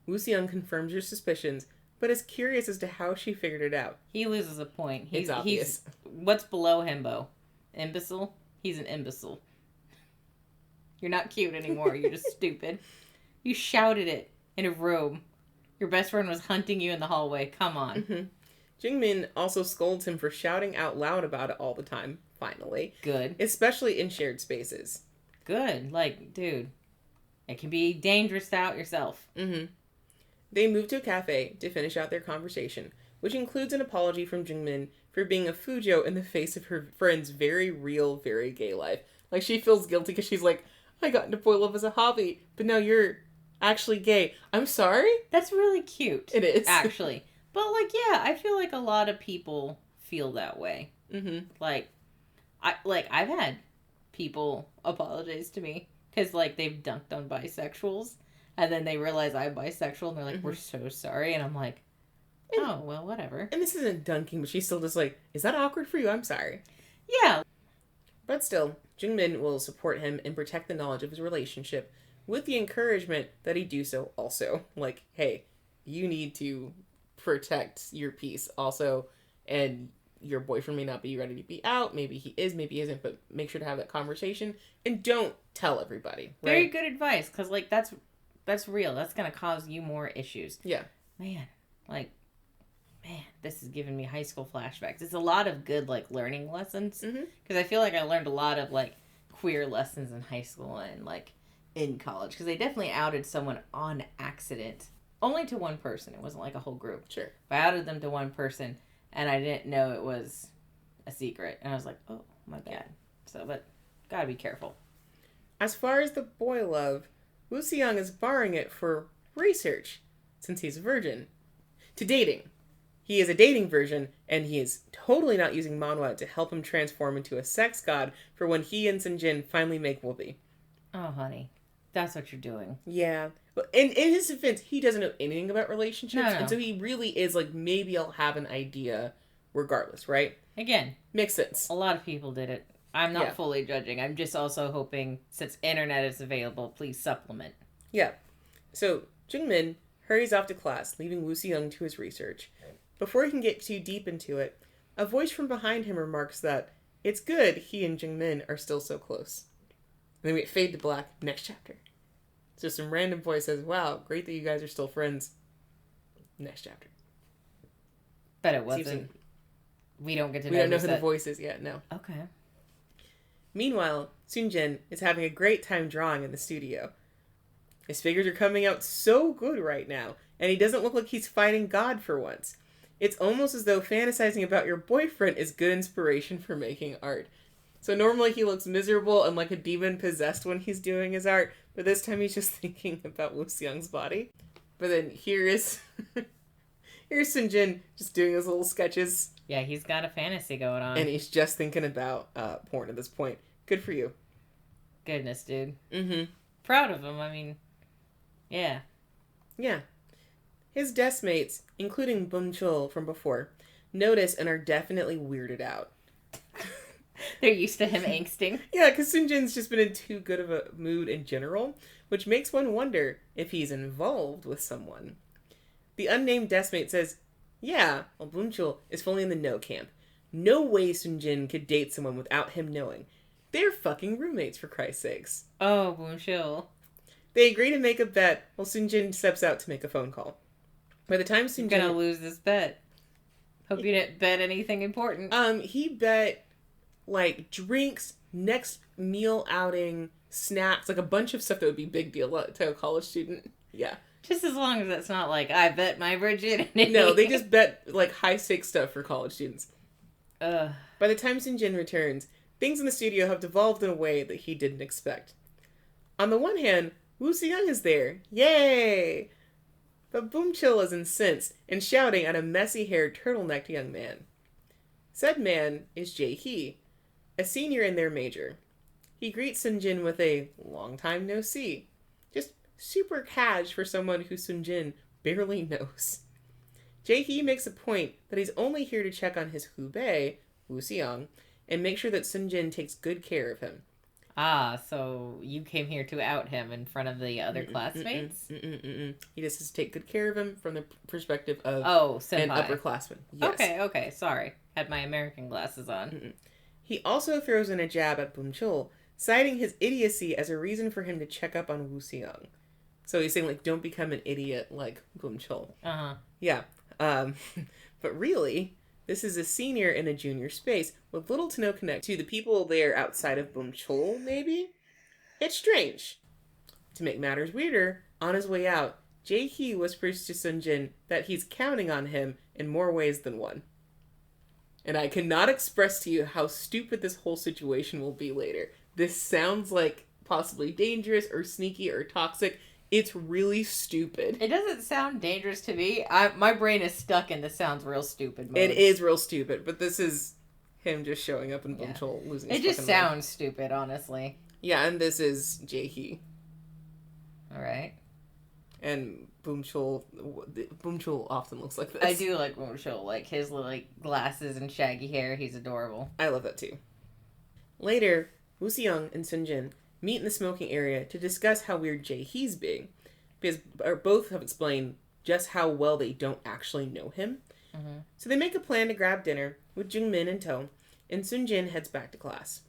Wooseong confirms your suspicions, but is curious as to how she figured it out. He loses a point. It's obvious. What's below himbo? Imbecile? He's an imbecile. You're not cute anymore. You're just stupid. You shouted it in a room. Your best friend was hunting you in the hallway. Come on. Mm-hmm. Jungmin also scolds him for shouting out loud about it all the time, finally. Good. Especially in shared spaces. Good. Like, dude, it can be dangerous to out yourself. Mm-hmm. They move to a cafe to finish out their conversation, which includes an apology from Jungmin for being a fujo in the face of her friend's very real, very gay life. Like, she feels guilty because she's like, I got into boy love as a hobby, but now you're actually gay. I'm sorry? That's really cute. It is. Actually. But, like, yeah, I feel like a lot of people feel that way. Mm-hmm. I've had people apologize to me because, like, they've dunked on bisexuals, and then they realize I'm bisexual, and they're like, we're so sorry, and I'm like, oh, well, whatever. And this isn't dunking, but she's still just like, is that awkward for you? I'm sorry. Yeah. But still, Jungmin will support him and protect the knowledge of his relationship with the encouragement that he do so also. Like, hey, you need to protect your peace also, and your boyfriend may not be ready to be out. Maybe he is, maybe he isn't, but make sure to have that conversation and don't tell everybody. Right? Very good advice, because, like, that's real. That's going to cause you more issues. Yeah. Man, this is giving me high school flashbacks. It's a lot of good, like, learning lessons. Because I feel like I learned a lot of, like, queer lessons in high school and, like, in college. Because they definitely outed someone on accident. Only to one person. It wasn't, like, a whole group. Sure. But I outed them to one person, and I didn't know it was a secret. And I was like, oh, my bad. So, but, gotta be careful. As far as the boy love, Wooseong is barring it for research, since he's a virgin, to dating. He is a dating virgin, and he is totally not using manhwa to help him transform into a sex god for when he and Sunjin finally make whoopee. Oh, honey. That's what you're doing. Yeah. But in his defense, he doesn't know anything about relationships, No. and so he really is like, maybe I'll have an idea regardless, right? Again. Makes sense. A lot of people did it. I'm not fully judging. I'm just also hoping, since internet is available, please supplement. Yeah. So, Jungmin hurries off to class, leaving Wooseong to his research. Before he can get too deep into it, a voice from behind him remarks that it's good he and Jungmin are still so close. And then we fade to black, next chapter. So some random voice says, wow, great that you guys are still friends. Next chapter. But it wasn't. We don't get to know. We don't know who the voice is yet, no. Okay. Meanwhile, Sunjin is having a great time drawing in the studio. His figures are coming out so good right now, and he doesn't look like he's fighting God for once. It's almost as though fantasizing about your boyfriend is good inspiration for making art. So normally he looks miserable and like a demon possessed when he's doing his art, but this time he's just thinking about Wooseong's body. But then here's Sunjin just doing his little sketches. Yeah, he's got a fantasy going on. And he's just thinking about porn at this point. Good for you. Goodness, dude. Mm-hmm. Proud of him, I mean, yeah. Yeah. His desk mates, including Bum-chul from before, notice and are definitely weirded out. They're used to him angsting. Yeah, because Sunjin's just been in too good of a mood in general, which makes one wonder if he's involved with someone. The unnamed deskmate says, yeah, well, Bum-chul is fully in the no camp. No way Sunjin could date someone without him knowing. They're fucking roommates, for Christ's sakes. Oh, Bum-chul. They agree to make a bet while Sunjin steps out to make a phone call. By the time Sunjin... You're gonna lose this bet. Hope you didn't bet anything important. He bet, like, drinks, next meal outing, snacks, like a bunch of stuff that would be big deal to a college student. Yeah. Just as long as it's not like, I bet my virginity. No, they just bet, like, high-stakes stuff for college students. Ugh. By the time Sunjin returns, things in the studio have devolved in a way that he didn't expect. On the one hand, Wooseong is there. Yay! But Bum-chul is incensed and shouting at a messy-haired, turtlenecked young man. Said man is Jae-hee, a senior in their major. He greets Sunjin with a long time no see. Just super cash for someone who Sunjin barely knows. Jae-hee makes a point that he's only here to check on his hubei, Wooseong, and make sure that Sunjin takes good care of him. Ah, so you came here to out him in front of the other classmates? He just has to take good care of him from the perspective of senpai. an upperclassman. Yes. Okay, sorry. Had my American glasses on. He also throws in a jab at Bum-chul, citing his idiocy as a reason for him to check up on Wooseong. So he's saying, like, don't become an idiot like Bum-chul. Uh-huh. Yeah. But really, this is a senior in a junior space with little to no connect to the people there outside of Bum-chul, maybe? It's strange. To make matters weirder, on his way out, Jae-hee whispers to Sunjin that he's counting on him in more ways than one. And I cannot express to you how stupid this whole situation will be later. this sounds like possibly dangerous or sneaky or toxic. It's really stupid. It doesn't sound dangerous to me. My brain is stuck in this sounds real stupid mode. It is real stupid, but this is him just showing up and Boomchul losing his It just fucking mind. sounds stupid, honestly. Yeah, and this is Jae-hee. Alright. And Boomchul often looks like this. I do like Wooseong. Like, his like glasses and shaggy hair. He's adorable. I love that too. Later, Wooseong and Sunjin meet in the smoking area to discuss how weird Jae-hee's being. Because both have explained just how well they don't actually know him. Mm-hmm. So they make a plan to grab dinner with Jungmin in tow, and Sunjin heads back to class.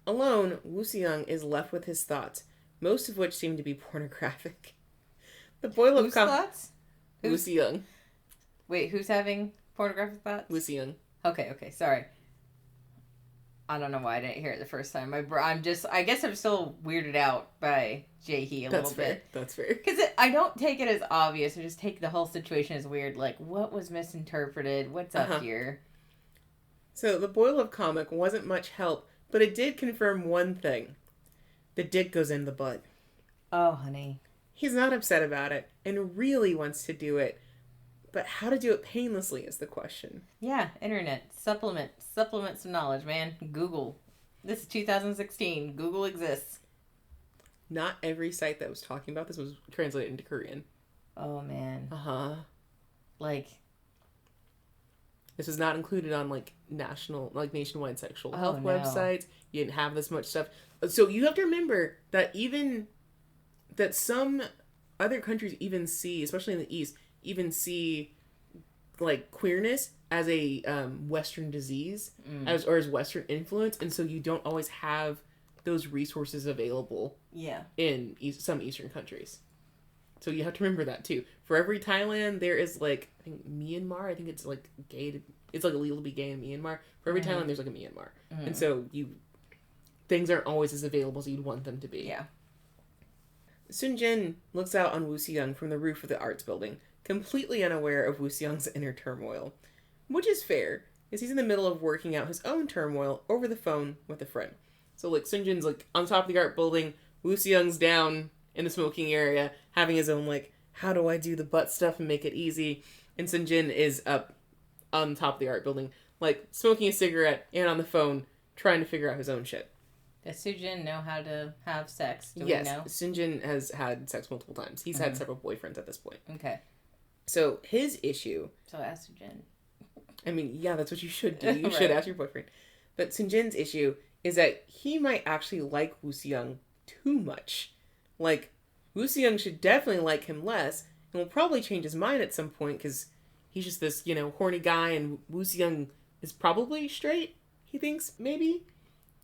Alone, Wooseong is left with his thoughts, most of which seem to be pornographic. The boil of Whose thoughts? Wooseong. Wait, who's having pornographic thoughts? Wooseong. Okay, sorry. I don't know why I didn't hear it the first time. I guess I'm still weirded out by Jae-hee a little bit. That's fair. Because I don't take it as obvious. I just take the whole situation as weird. Like, what was misinterpreted? What's up here? So the boil of comic wasn't much help, but it did confirm one thing. The dick goes in the butt. Oh, honey. He's not upset about it and really wants to do it. But how to do it painlessly is the question. Yeah, internet. Supplement some knowledge, man. Google. This is 2016. Google exists. Not every site that was talking about this was translated into Korean. Oh, man. Uh-huh. Like... This was not included on, nationwide sexual health no. websites. You didn't have this much stuff. So you have to remember that that some other countries even see, especially in the East, even see, queerness as a Western disease, as Western influence, and so you don't always have those resources available in some Eastern countries. So you have to remember that, too. For every Thailand, there is, I think Myanmar, I think it's, gay, it's, illegal to be gay in Myanmar. For every Thailand, there's, a Myanmar. And so things aren't always as available as you'd want them to be. Yeah. Sunjin looks out on Wooseong from the roof of the arts building, completely unaware of Wooseong's inner turmoil. Which is fair, as he's in the middle of working out his own turmoil over the phone with a friend. So, Sunjin's, on top of the art building, Wooseong's down in the smoking area, having his own, how do I do the butt stuff and make it easy? And Sunjin is up on top of the art building, smoking a cigarette and on the phone, trying to figure out his own shit. Does Sunjin know how to have sex? Do yes, we know? Sunjin has had sex multiple times. He's had several boyfriends at this point. Okay. So, his issue... So ask Sunjin. I mean, yeah, that's what you should do. You Right. should ask your boyfriend. But Sunjin's issue is that he might actually like Wooseong too much. Wooseong should definitely like him less, and will probably change his mind at some point, because he's just this, horny guy, and Wooseong is probably straight, he thinks, maybe?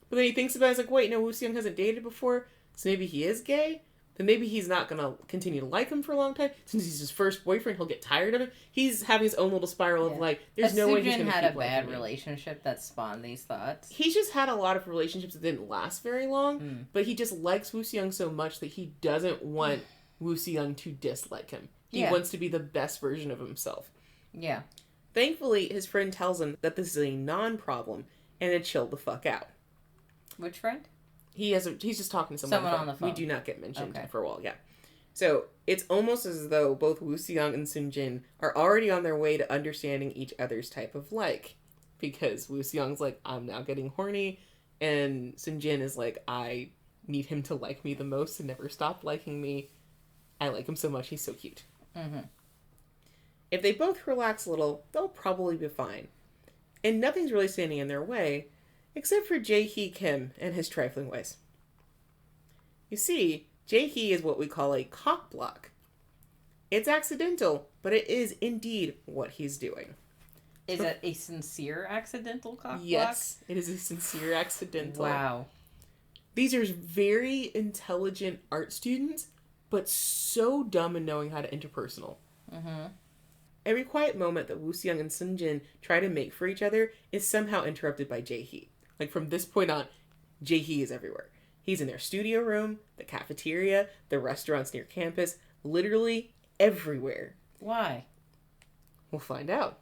But then he thinks about it, wait, no, Wooseong hasn't dated before, so maybe he is gay? Then maybe he's not going to continue to like him for a long time. Since he's his first boyfriend, he'll get tired of him. He's having his own little spiral of, there's no way he's going to keep had a liking bad me. relationship that spawned these thoughts. He's just had a lot of relationships that didn't last very long, but he just likes Wooseong so much that he doesn't want Wooseong to dislike him. He wants to be the best version of himself. Yeah. Thankfully, his friend tells him that this is a non-problem and to chill the fuck out. Which friend? He's just talking to someone on the phone. We do not get mentioned Okay. for a while, yeah. So, it's almost as though both Wooseong and Sunjin are already on their way to understanding each other's type of like. Because Wooseong's I'm now getting horny, and Sunjin is I need him to like me the most and never stop liking me. I like him so much, he's so cute. Mm-hmm. If they both relax a little, they'll probably be fine. And nothing's really standing in their way, except for Jae-hee Kim and his trifling ways. You see, Jae-hee is what we call a cock block. It's accidental, but it is indeed what he's doing. Is it a sincere accidental cock Yes, it is a sincere accidental. Wow. These are very intelligent art students, but so dumb in knowing how to interpersonal. Mm-hmm. Every quiet moment that Wooseong and Sunjin try to make for each other is somehow interrupted by Jae-hee. From this point on, Jae-hee is everywhere. He's in their studio room, the cafeteria, the restaurants near campus, literally everywhere. Why? We'll find out.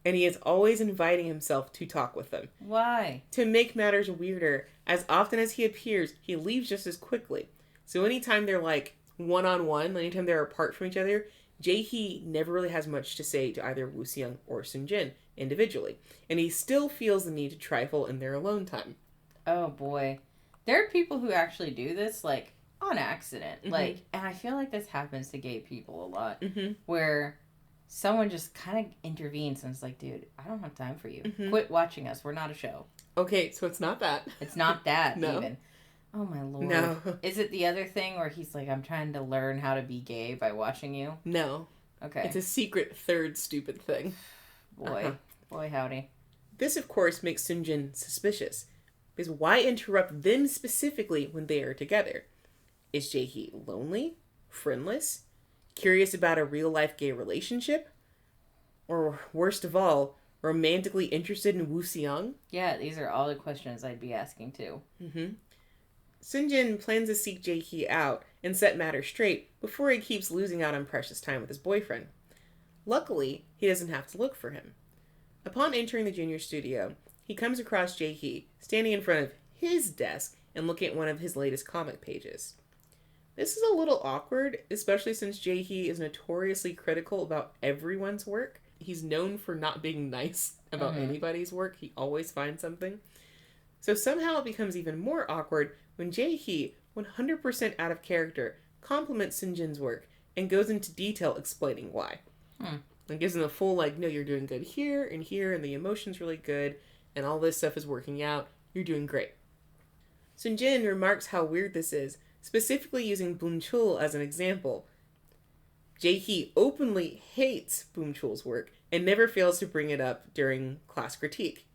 and he is always inviting himself to talk with them. Why? To make matters weirder, as often as he appears, he leaves just as quickly. So anytime they're like one-on-one, anytime they're apart from each other, Jae-hee never really has much to say to either Wooseong or Sunjin individually, and he still feels the need to trifle in their alone time. Oh boy. There are people who actually do this, like, on accident. Mm-hmm. Like, and I feel like this happens to gay people a lot. Mm-hmm. Where someone just kind of intervenes and is like, dude, I don't have time for you. Mm-hmm. Quit watching us. We're not a show. Okay, so it's not that. It's not that, No. even. Oh, my lord. No. Is it the other thing where he's like, I'm trying to learn how to be gay by watching you? No. Okay. It's a secret third stupid thing. Boy. Uh-huh. Boy, howdy. This, of course, makes Sunjin suspicious. Because why interrupt them specifically when they are together? Is Jae-hee lonely? Friendless? Curious about a real-life gay relationship? Or, worst of all, romantically interested in Wooseong? Yeah, these are all the questions I'd be asking, too. Mm-hmm. Sunjin plans to seek Jae-hee out and set matters straight before he keeps losing out on precious time with his boyfriend. Luckily, he doesn't have to look for him. Upon entering the junior studio, he comes across Jae-hee standing in front of his desk and looking at one of his latest comic pages. This is a little awkward, especially since Jae-hee is notoriously critical about everyone's work. He's known for not being nice about anybody's work. He always finds something. So somehow it becomes even more awkward when Jae-hee, 100% out of character, compliments Sunjin's work and goes into detail explaining why. And gives him a full, like, no, you're doing good here, and the emotion's really good, and all this stuff is working out. You're doing great. Sunjin remarks how weird this is, specifically using Boomchul as an example. Jae-hee openly hates Boomchul's work and never fails to bring it up during class critique.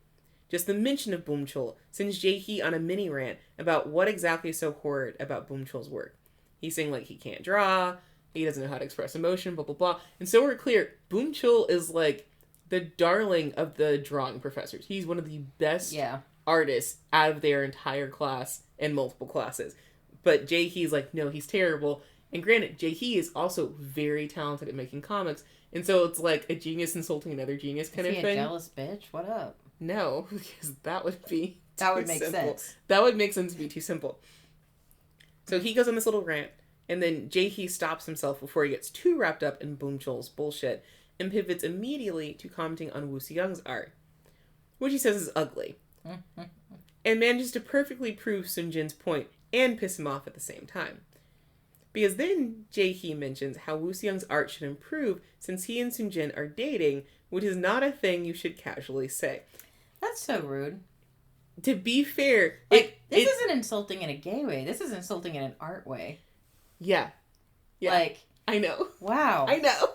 Just the mention of Boomchul sends Jae-hee on a mini rant about what exactly is so horrid about Boomchul's work. He's saying, like, he can't draw, he doesn't know how to express emotion, blah, blah, blah. And so we're clear, Boomchul is, like, the darling of the drawing professors. He's one of the best artists out of their entire class and multiple classes. But Jae-hee's like, no, he's terrible. And granted, Jae-hee is also very talented at making comics. And so it's like a genius insulting another genius kind of thing. Is he a jealous bitch? What up? No, because that would be That would make sense. That would make sense to be too simple. So he goes on this little rant, and then Jae-hee stops himself before he gets too wrapped up in Boomchul's bullshit and pivots immediately to commenting on Wooseong's art, which he says is ugly, and manages to perfectly prove Sunjin's point and piss him off at the same time. Because then Jae-hee mentions how Wooseong's art should improve since he and Sunjin are dating, which is not a thing you should casually say. That's so rude. To be fair, like, this isn't insulting in a gay way. This is insulting in an art way. Yeah. Like, I know. Wow. I know.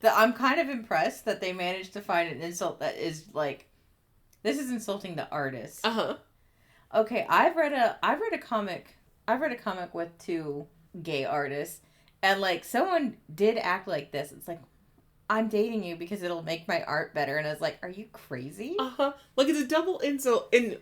I'm kind of impressed that they managed to find an insult that is like, this is insulting the artist. Uh-huh. Okay, I've read a comic with two gay artists, and like someone did act like this. It's like, I'm dating you because it'll make my art better, and I was like, are you crazy? Uh-huh. Like, it's a double insult, and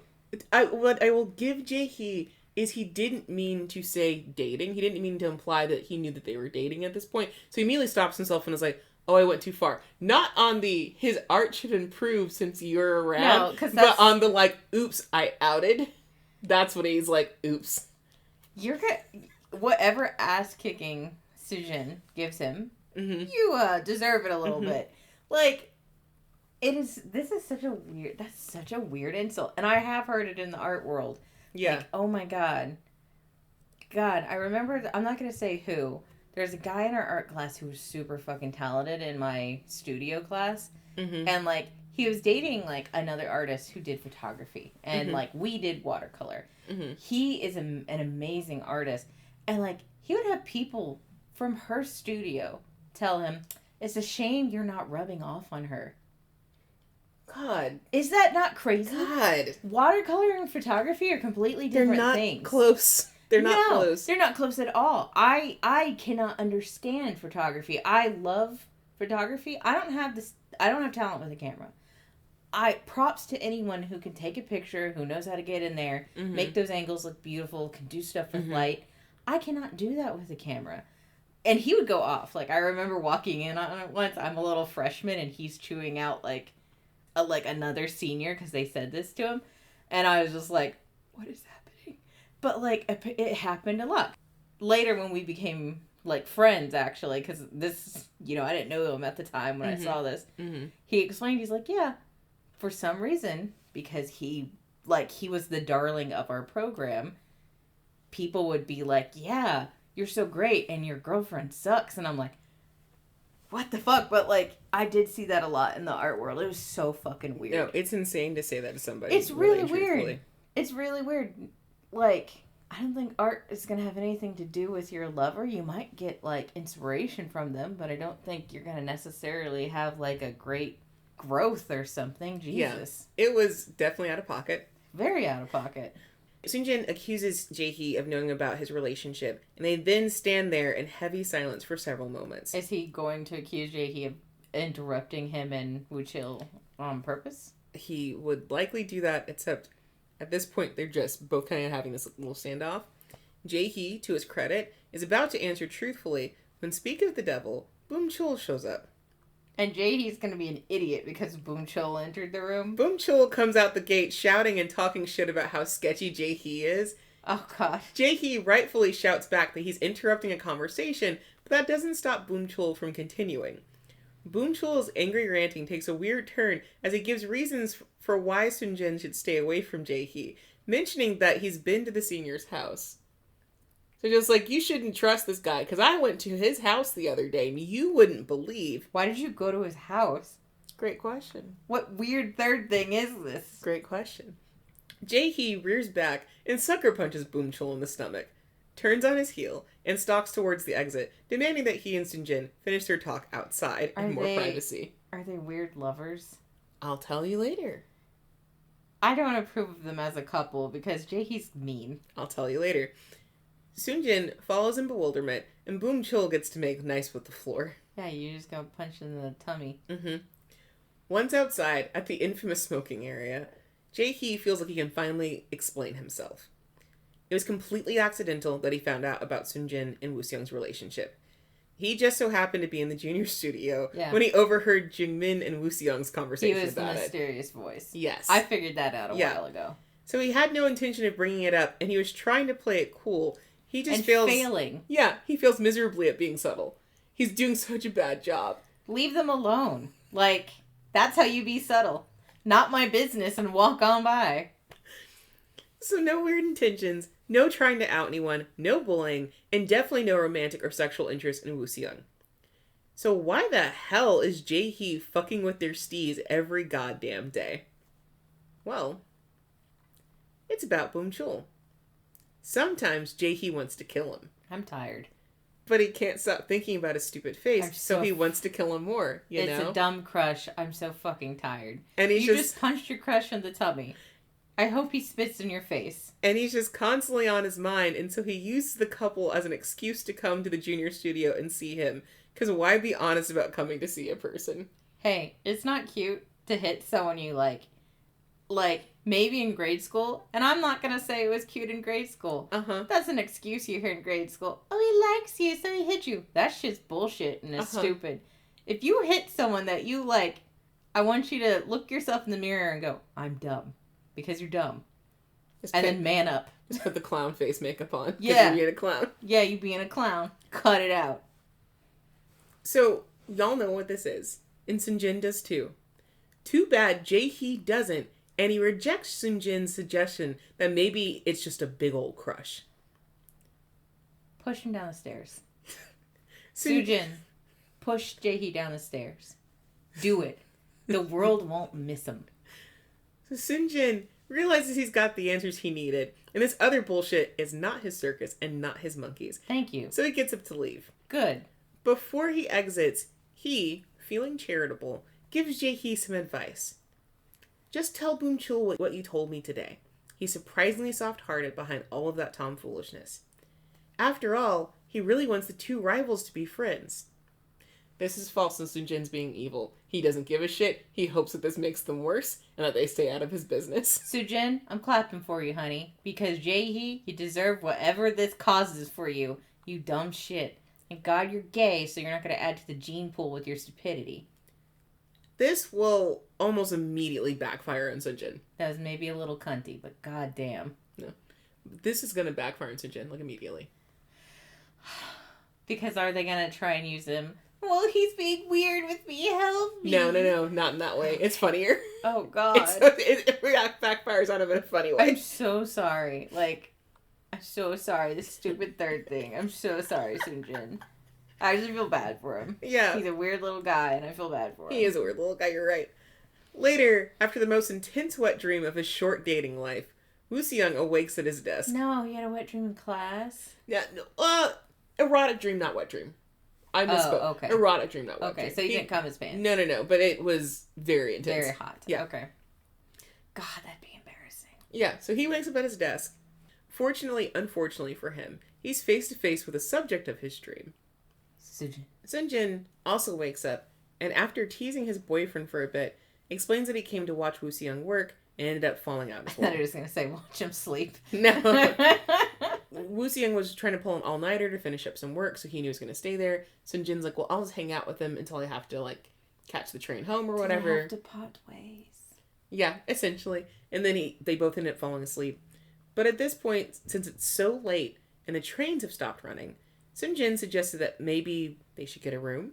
what I will give Jae-hee is he didn't mean to say dating. He didn't mean to imply that he knew that they were dating at this point. So he immediately stops himself and is like, oh, I went too far. Not on the, his art should improve since you're around, but on the, like, oops, I outed. That's what he's like, oops. You're whatever ass-kicking Sunjin gives him, you deserve it a little bit. Like, this is such a weird insult. And I have heard it in the art world. Yeah. Like, oh my God, I remember, I'm not going to say who. There's a guy in our art class who was super fucking talented in my studio class. And, like, he was dating, like, another artist who did photography. And, like, we did watercolor. He is an amazing artist. And, like, he would have people from her studio tell him, it's a shame you're not rubbing off on her. God. Is that not crazy? God. Watercolor and photography are completely different things. They're not close. They're not close. They're not close at all. I cannot understand photography. I love photography. I don't have talent with a camera. Props to anyone who can take a picture, who knows how to get in there, make those angles look beautiful, can do stuff with light. I cannot do that with a camera. And he would go off. Like, I remember walking in on it once. I'm a little freshman, and he's chewing out, like, like another senior because they said this to him, and I was just like, what is happening? But like it happened a lot later when we became like friends, actually, because this, I didn't know him at the time when I saw this. He explained, he's like, yeah, for some reason, because he was the darling of our program, people would be like, yeah, you're so great and your girlfriend sucks, and I'm like, what the fuck? But like, I did see that a lot in the art world. It was so fucking weird. No, it's insane to say that to somebody. It's really weird. It's really weird. Like, I don't think art is going to have anything to do with your lover. You might get, like, inspiration from them, but I don't think you're going to necessarily have, like, a great growth or something. Jesus. Yeah, it was definitely out of pocket. Very out of pocket. Sunjin accuses Jae-hee of knowing about his relationship, and they then stand there in heavy silence for several moments. Is he going to accuse Jae-hee of interrupting him and Woo-chil on purpose? He would likely do that, except... at this point, they're just both kind of having this little standoff. Jae-hee, to his credit, is about to answer truthfully when, speak of the devil, Boom-chul shows up. And Jae-hee's going to be an idiot because Boom-chul entered the room. Boom-chul comes out the gate shouting and talking shit about how sketchy Jae-hee is. Oh, God. Jae-hee rightfully shouts back that he's interrupting a conversation, but that doesn't stop Boom-chul from continuing. Boom-chul's angry ranting takes a weird turn as he gives reasons for why Sunjin should stay away from Jae-hee, mentioning that he's been to the senior's house. So just like, you shouldn't trust this guy, because I went to his house the other day, and you wouldn't believe. Why did you go to his house? Great question. What weird third thing is this? Great question. Jae-hee rears back and sucker punches Boom-chul in the stomach, turns on his heel, and stalks towards the exit, demanding that he and Sunjin finish their talk outside in more privacy. Are they weird lovers? I'll tell you later. I don't approve of them as a couple because Jae-hee's mean. I'll tell you later. Sunjin follows in bewilderment, and Boom-chul gets to make nice with the floor. Yeah, you just go punch in the tummy. Once outside, at the infamous smoking area, Jae-hee feels like he can finally explain himself. It was completely accidental that he found out about Sunjin and Wooseong's relationship. He just so happened to be in the junior studio when he overheard Jingmin and Wooseong's conversation about it. He was the mysterious voice. Yes. I figured that out a while ago. So he had no intention of bringing it up, and he was trying to play it cool. He just failing. Yeah, he fails miserably at being subtle. He's doing such a bad job. Leave them alone. Like, that's how you be subtle. Not my business and walk on by. So no weird intentions, no trying to out anyone, no bullying, and definitely no romantic or sexual interest in Wooseong. So why the hell is Jae-hee fucking with their steez every goddamn day? Well, it's about Boom-chul. Sometimes Jae-hee wants to kill him. I'm tired. But he can't stop thinking about his stupid face, so he wants to kill him more, you know? It's a dumb crush. I'm so fucking tired. And you just punched your crush in the tummy. I hope he spits in your face. And he's just constantly on his mind, and so he uses the couple as an excuse to come to the junior studio and see him. Because why be honest about coming to see a person? Hey, it's not cute to hit someone you like. Like, maybe in grade school, and I'm not going to say it was cute in grade school. That's an excuse you hear in grade school. Oh, he likes you, so he hit you. That shit's bullshit and it's stupid. If you hit someone that you like, I want you to look yourself in the mirror and go, I'm dumb. Because you're dumb. Then man up. Just put the clown face makeup on. Yeah. You're being a clown. Yeah, you being a clown. Cut it out. So, y'all know what this is. And Sunjin does too. Too bad Jae-hee doesn't, and he rejects Sunjin's suggestion that maybe it's just a big old crush. Push him down the stairs. Sunjin, push Jae-hee down the stairs. Do it. The world won't miss him. So Sunjin realizes he's got the answers he needed, and this other bullshit is not his circus and not his monkeys. Thank you. So he gets up to leave. Good. Before he exits, he, feeling charitable, gives Jae-hee some advice. Just tell Boom-chul what you told me today. He's surprisingly soft-hearted behind all of that tomfoolishness. After all, he really wants the two rivals to be friends. This is false and Sunjin's being evil. He doesn't give a shit. He hopes that this makes them worse and that they stay out of his business. Sunjin, I'm clapping for you, honey. Because Jae-hee, you deserve whatever this causes for you. You dumb shit. Thank God you're gay, so you're not going to add to the gene pool with your stupidity. This will almost immediately backfire on Sunjin. That was maybe a little cunty, but goddamn. No. This is going to backfire on Sunjin, like, immediately. Because are they going to try and use him? Well, he's being weird with me. Help me. No. Not in that way. It's funnier. Oh, God. It backfires on him in a funny way. I'm so sorry. Like, I'm so sorry. This stupid third thing. I'm so sorry, Sunjin. I actually feel bad for him. Yeah. He's a weird little guy, and I feel bad for him. He is a weird little guy, you're right. Later, after the most intense wet dream of his short dating life, Wooseong awakes at his desk. No, he had a wet dream in class? Yeah, erotic dream, not wet dream. I misspoke. Oh, okay. Erotic dream, not wet dream. Okay, so he didn't come his pants. No, but it was very intense. Very hot. Yeah. Okay. God, that'd be embarrassing. Yeah, so he wakes up at his desk. Fortunately, unfortunately for him, he's face to face with the subject of his dream. Sunjin also wakes up, and after teasing his boyfriend for a bit, explains that he came to watch Wooseong work and ended up falling out as well. I thought he was going to say, watch him sleep. No. Wooseong was trying to pull an all-nighter to finish up some work, so he knew he was going to stay there. Sunjin's like, well, I'll just hang out with him until I have to, like, catch the train home or whatever. They have to part ways. Yeah, essentially. And then they both ended up falling asleep. But at this point, since it's so late and the trains have stopped running, Sunjin suggested that maybe they should get a room,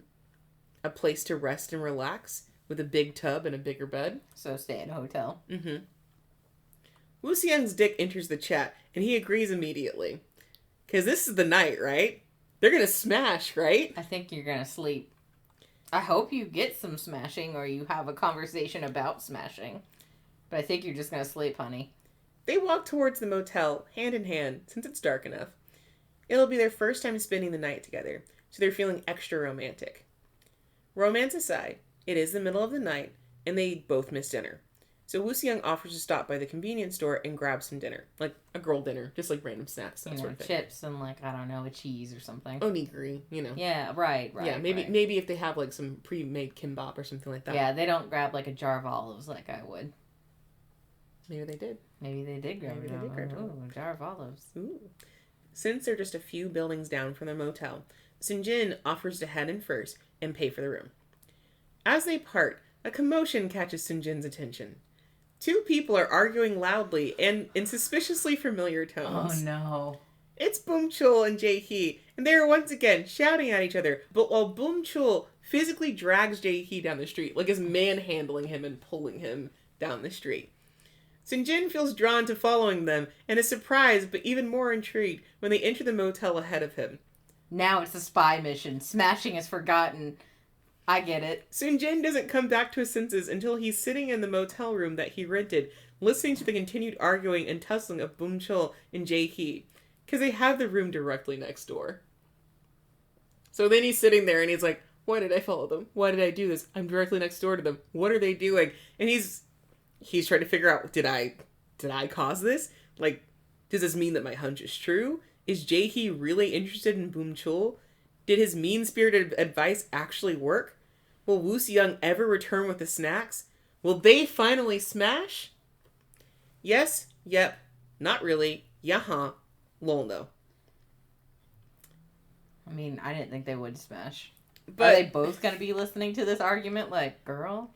a place to rest and relax, with a big tub and a bigger bed. So stay in a hotel. Mm-hmm. Wooseong's dick enters the chat, and he agrees immediately. Because this is the night, right? They're going to smash, right? I think you're going to sleep. I hope you get some smashing or you have a conversation about smashing. But I think you're just going to sleep, honey. They walk towards the motel, hand in hand, since it's dark enough. It'll be their first time spending the night together, so they're feeling extra romantic. Romance aside, it is the middle of the night, and they both miss dinner. So Wooseong offers to stop by the convenience store and grab some dinner. Like a girl dinner, just like random snacks, that sort of thing. Chips and like, I don't know, a cheese or something. Onigiri, you know. Yeah, right. Yeah, maybe if they have like some pre-made kimbap or something like that. Yeah, they don't grab like a jar of olives like I would. Maybe they did. Maybe they did grab a jar of olives. Ooh. Since they're just a few buildings down from the motel, Sunjin offers to head in first and pay for the room. As they part, a commotion catches Sunjin's attention. Two people are arguing loudly and in suspiciously familiar tones. Oh no. It's Boom Chul and Jae Hee, and they are once again shouting at each other, but while Boom Chul physically drags Jae Hee down the street, like is manhandling him and pulling him down the street. Sunjin feels drawn to following them and is surprised but even more intrigued when they enter the motel ahead of him. Now it's a spy mission. Smashing is forgotten. I get it. Sunjin doesn't come back to his senses until he's sitting in the motel room that he rented, listening to the continued arguing and tussling of Boom Chul and Jae Hee, because they have the room directly next door. So then he's sitting there and he's like, why did I follow them? Why did I do this? I'm directly next door to them. What are they doing? And he's trying to figure out, did I cause this? Like, does this mean that my hunch is true? Is Jae Hee really interested in Boom Chul? Did his mean-spirited advice actually work? Will Wooseong ever return with the snacks? Will they finally smash? Yes, yep, not really, yeah-huh, lol no. I mean, I didn't think they would smash. But, are they both going to be listening to this argument like, girl?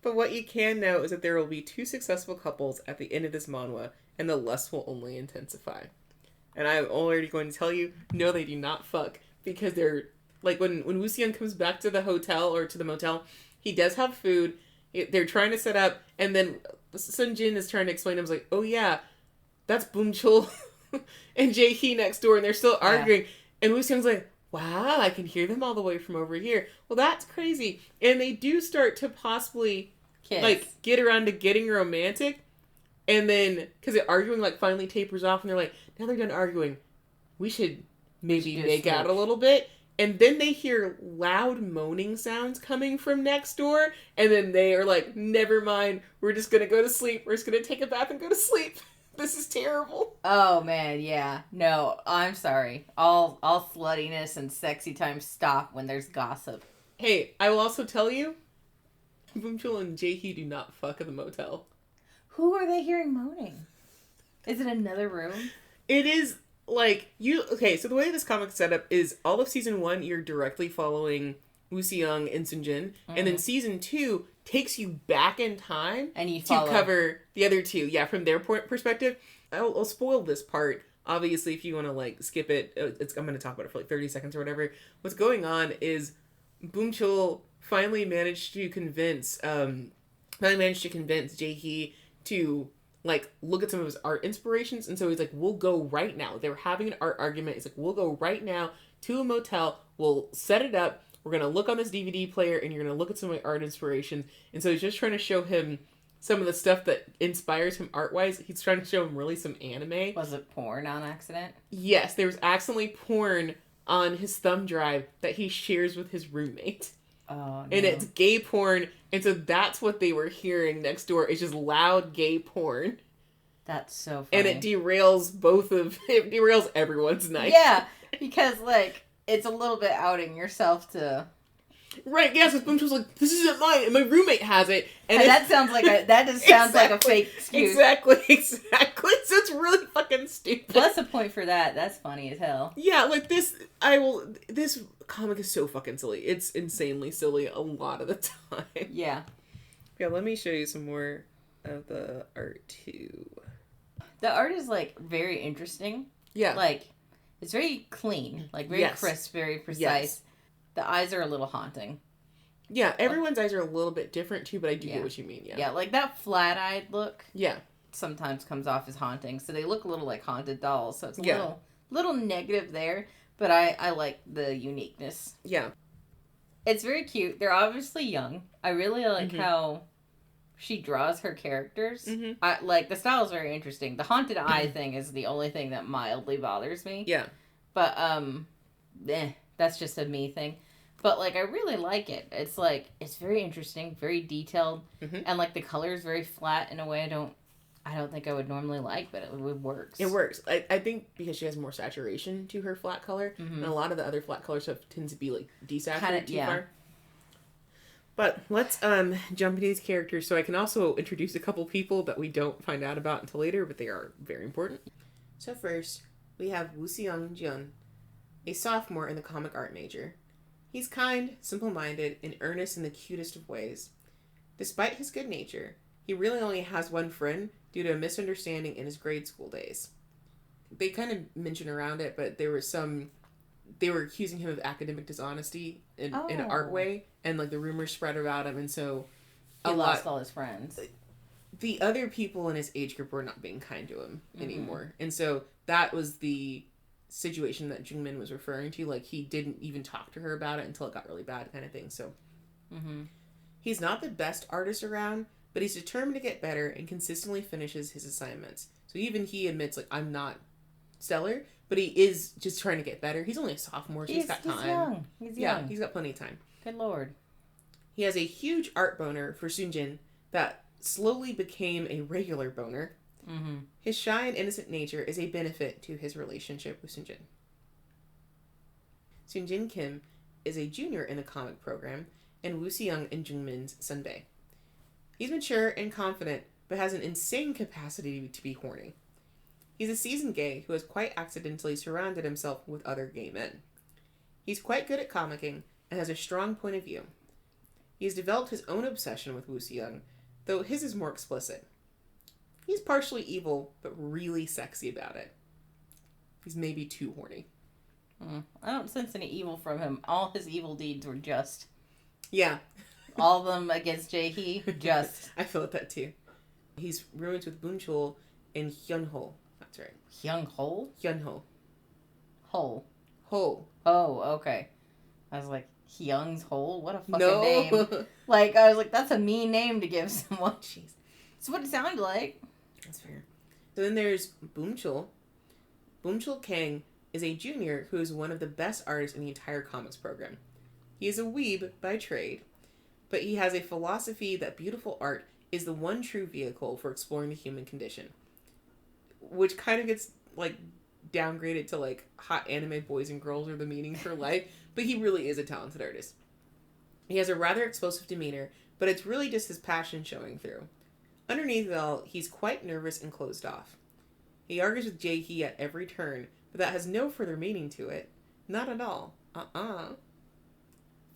But what you can know is that there will be two successful couples at the end of this manhwa, and the lust will only intensify. And I'm already going to tell you, no, they do not fuck, because they're, like, when Wooseong comes back to the hotel, or to the motel, he does have food, they're trying to set up, and then Sunjin is trying to explain to him, like, oh yeah, that's Boom Chul and Jae Hee next door, and they're still arguing, and Wooseong's like, wow, I can hear them all the way from over here. Well, that's crazy. And they do start to possibly, kiss. Like, get around to getting romantic. And then, because the arguing, like, finally tapers off. And they're like, now they're done arguing. We should maybe make out a little bit. And then they hear loud moaning sounds coming from next door. And then they are like, never mind. We're just going to go to sleep. We're just going to take a bath and go to sleep. This is terrible. Oh, man, yeah. No, I'm sorry. All sluttiness and sexy time stop when there's gossip. Hey, I will also tell you, Boom Chul and Jae Hee do not fuck at the motel. Who are they hearing moaning? Is it another room? It is, like, okay, so the way this comic's set up is all of season 1, you're directly following Wooseong and Sunjin, and then season 2 takes you back in time And you to follow. cover the other two. Yeah, from their perspective. I'll spoil this part. Obviously, if you want to like skip it, I'm going to talk about it for like 30 seconds or whatever. What's going on is Boomchul finally managed to convince Jae-hee to like look at some of his art inspirations, and so he's like, we'll go right now. They were having an art argument. He's like, we'll go right now to a motel, we'll set it up, we're gonna look on this DVD player, and you're gonna look at some of my art inspirations. And so he's just trying to show him some of the stuff that inspires him art-wise. He's trying to show him really some anime. Was it porn on accident? Yes, there was accidentally porn on his thumb drive that he shares with his roommate. Oh, no. And it's gay porn, and so that's what they were hearing next door. It's just loud gay porn. That's so funny. And it derails everyone's night. Yeah, because, like, it's a little bit outing yourself to... Right, yes, because Boomchul's like, this isn't mine, and my roommate has it. And that sounds like a fake excuse. Exactly. So it's really fucking stupid. Plus a point for that. That's funny as hell. Yeah, like this comic is so fucking silly. It's insanely silly a lot of the time. Yeah. Yeah, let me show you some more of the art too. The art is, like, very interesting. Yeah. Like, it's very clean. Like, very crisp, very precise. Yes. The eyes are a little haunting. Yeah, everyone's eyes are a little bit different too, but I do get what you mean, yeah. Yeah, like that flat-eyed look. Yeah. Sometimes comes off as haunting. So they look a little like haunted dolls. So it's a little negative there. But I like the uniqueness. Yeah. It's very cute. They're obviously young. I really like how she draws her characters. Mm-hmm. Like, the style is very interesting. The haunted eye thing is the only thing that mildly bothers me. Yeah. But, that's just a me thing. But, like, I really like it. It's, like, it's very interesting, very detailed. Mm-hmm. And, like, the color is very flat in a way I don't think I would normally like, but it works. It works. I think because she has more saturation to her flat color, and a lot of the other flat color stuff tends to be, like, desaturated too far. But let's jump into these characters. So I can also introduce a couple people that we don't find out about until later, but they are very important. So first, we have Wooseong, a sophomore in the comic art major. He's kind, simple-minded, and earnest in the cutest of ways. Despite his good nature, he really only has one friend due to a misunderstanding in his grade school days. They kind of mention around it, but they were accusing him of academic dishonesty in an art way, and like the rumors spread about him, and so he lost all his friends. The other people in his age group were not being kind to him anymore, and so that was the situation that Jungmin was referring to. Like, he didn't even talk to her about it until it got really bad, kind of thing. So he's not the best artist around, but he's determined to get better and consistently finishes his assignments. So even he admits, like, I'm not stellar, but he is just trying to get better. He's only a sophomore, so he's got time. He's young. Yeah, he's got plenty of time. Good lord. He has a huge art boner for Sunjin that slowly became a regular boner. Mm-hmm. His shy and innocent nature is a benefit to his relationship with Sunjin. Sunjin Kim is a junior in the comic program, and Wooseong and Jungmin's sunbae. He's mature and confident, but has an insane capacity to be horny. He's a seasoned gay who has quite accidentally surrounded himself with other gay men. He's quite good at comicking and has a strong point of view. He has developed his own obsession with Wooseong, though his is more explicit. He's partially evil, but really sexy about it. He's maybe too horny. I don't sense any evil from him. All his evil deeds were just. Yeah. All of them against Jae-hee, just. I feel that too. He's roommates with Boonchul and Hyunho. That's right. Hyunho? Hyunho. Hole. Ho. Oh, okay. I was like, Hyung's Hole? What a fucking name. Like, I was like, that's a mean name to give someone. Jeez. That's what it sounded like. That's fair. So then there's Boomchul. Boomchul Kang is a junior who is one of the best artists in the entire comics program. He is a weeb by trade, but he has a philosophy that beautiful art is the one true vehicle for exploring the human condition. Which kind of gets, like, downgraded to, like, hot anime boys and girls are the meaning for life, but he really is a talented artist. He has a rather explosive demeanor, but it's really just his passion showing through. Underneath it all, he's quite nervous and closed off. He argues with Jae-hee at every turn, but that has no further meaning to it. Not at all.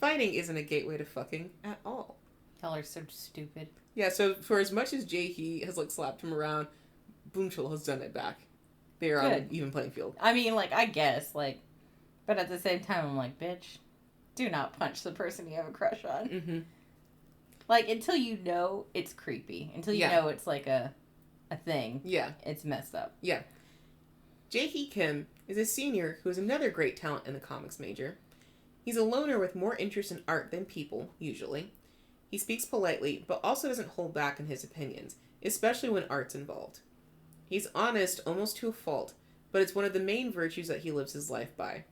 Fighting isn't a gateway to fucking at all. Y'all are so stupid. Yeah, so for as much as Jae-hee has, like, slapped him around, Boomchul has done it back. They are on an even playing field. I mean, like, I guess, like, but at the same time, I'm like, bitch, do not punch the person you have a crush on. Mm-hmm. Like, until you know it's creepy. Until you know it's, like, a thing. Yeah. It's messed up. Yeah. Jae-hee Kim is a senior who is another great talent in the comics major. He's a loner with more interest in art than people, usually. He speaks politely, but also doesn't hold back in his opinions, especially when art's involved. He's honest almost to a fault, but it's one of the main virtues that he lives his life by.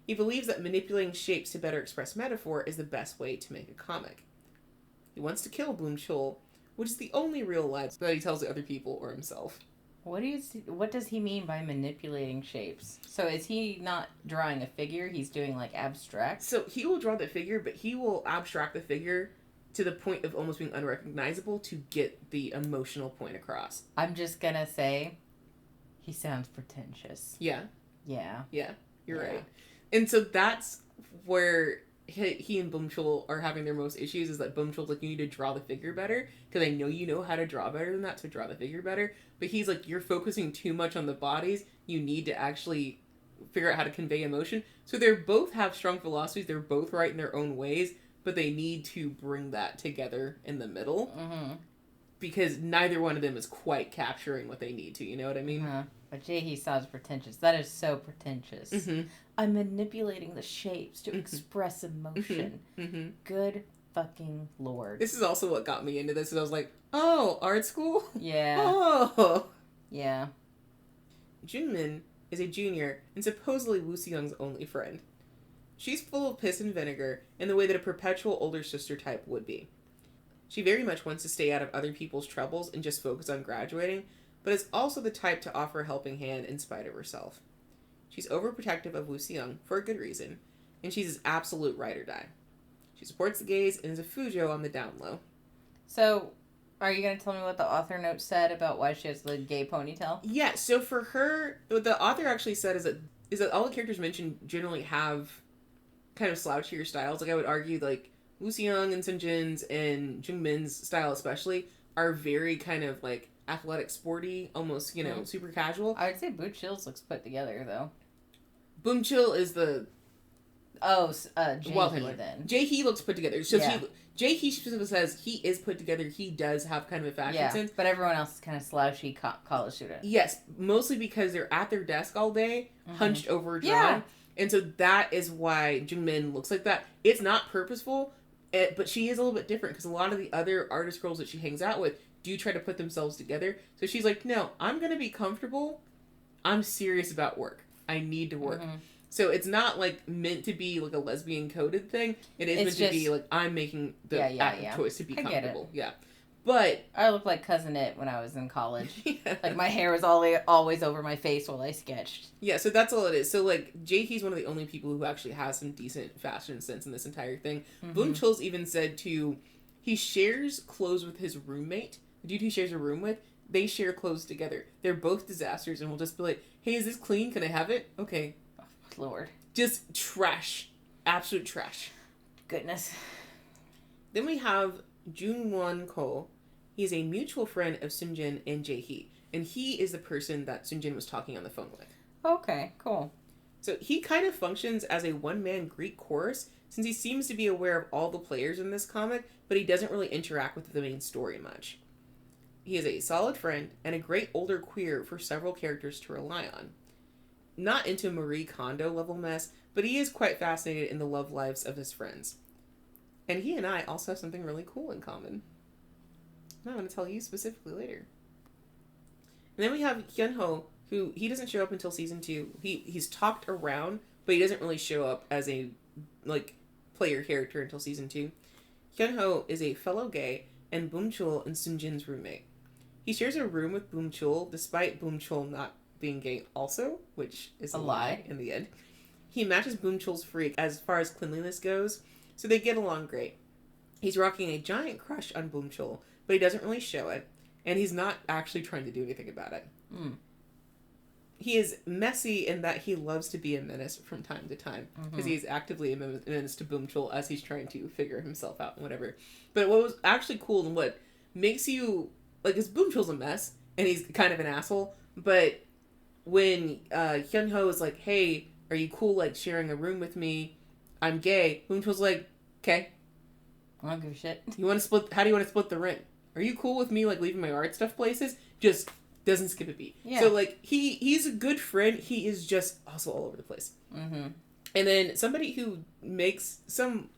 He believes that manipulating shapes to better express metaphor is the best way to make a comic. He wants to kill Boomchul, which is the only real lie that he tells to other people or himself. What does he mean by manipulating shapes? So is he not drawing a figure? He's doing, like, abstract? So he will draw the figure, but he will abstract the figure to the point of almost being unrecognizable to get the emotional point across. I'm just gonna say, he sounds pretentious. Yeah. Yeah. Yeah, you're right. And so that's where he and Boomchul are having their most issues, is that Boomchul's like, you need to draw the figure better, because I know you know how to draw better than that to draw the figure better. But he's like, you're focusing too much on the bodies. You need to actually figure out how to convey emotion. So they both have strong philosophies. They're both right in their own ways, but they need to bring that together in the middle. Mm-hmm. Because neither one of them is quite capturing what they need to, you know what I mean? Uh-huh. But Jae-hee sounds pretentious. That is so pretentious. Mm-hmm. I'm manipulating the shapes to express emotion. Mm-hmm. Good fucking lord. This is also what got me into this, is I was like, oh, art school? Yeah. Oh! Yeah. Junmin is a junior and supposedly Wooseong's only friend. She's full of piss and vinegar in the way that a perpetual older sister type would be. She very much wants to stay out of other people's troubles and just focus on graduating, but is also the type to offer a helping hand in spite of herself. She's overprotective of Wooseong for a good reason, and she's his absolute ride or die. She supports the gays and is a Fujo on the down low. So, are you going to tell me what the author note said about why she has the gay ponytail? Yeah, so for her, what the author actually said is that all the characters mentioned generally have kind of slouchier styles. Like, I would argue, like, Wooseong and Sunjin's and Jungmin's style especially are very kind of, like, athletic, sporty, almost, you know, super casual. I would say Boomchul's looks put together, though. Boomchul is the... Oh, Jae-hee then. Jae-hee looks put together. So Jae-hee specifically saes he is put together. He does have kind of a fashion sense. But everyone else is kind of slouchy college student. Yes, mostly because they're at their desk all day, hunched over, drawing. Yeah. And so that is why Jungmin looks like that. It's not purposeful, but she is a little bit different because a lot of the other artist girls that she hangs out with do try to put themselves together. So she's like, no, I'm going to be comfortable. I'm serious about work. I need to work. Mm-hmm. So it's not, like, meant to be, like, a lesbian-coded thing. It's meant to be, like, I'm making the active choice to be comfortable. Yeah. But... I looked like Cousin It when I was in college. Yeah. Like, my hair was always over my face while I sketched. Yeah, so that's all it is. So, like, Jae-hee's one of the only people who actually has some decent fashion sense in this entire thing. Mm-hmm. Boomchul's even said he shares clothes with his roommate. The dude he shares a room with, they share clothes together. They're both disasters and will just be like, hey, is this clean? Can I have it? Okay. Lord. Just trash. Absolute trash. Goodness. Then we have Junwon Ko. He's a mutual friend of Sunjin and Jae-hee. And he is the person that Sunjin was talking on the phone with. Okay, cool. So he kind of functions as a one-man Greek chorus, since he seems to be aware of all the players in this comic, but he doesn't really interact with the main story much. He is a solid friend and a great older queer for several characters to rely on. Not into Marie Kondo level mess, but he is quite fascinated in the love lives of his friends. And he and I also have something really cool in common. I'm going to tell you specifically later. And then we have Hyun-ho, who he doesn't show up until season 2. He's talked around, but he doesn't really show up as a, like, player character until season 2. Hyun-ho is a fellow gay and Boomchul and Sunjin's roommate. He shares a room with Boomchul, despite Boomchul not being gay also, which is a lie in the end. He matches Boomchul's freak as far as cleanliness goes, so they get along great. He's rocking a giant crush on Boomchul, but he doesn't really show it, and he's not actually trying to do anything about it. he is messy in that he loves to be a menace from time to time, because he is actively a menace to Boomchul as he's trying to figure himself out and whatever. But what was actually cool and what makes you like is Boomchul's a mess and he's kind of an asshole, but when Hyun Ho is like, hey, are you cool like sharing a room with me? I'm gay. Boomchul's like, okay. I don't give a shit. You want to split? How do you want to split the rent? Are you cool with me like leaving my art stuff places? Just doesn't skip a beat. Yeah. So like he's a good friend. He is just also all over the place. Mm-hmm. And then somebody who makes some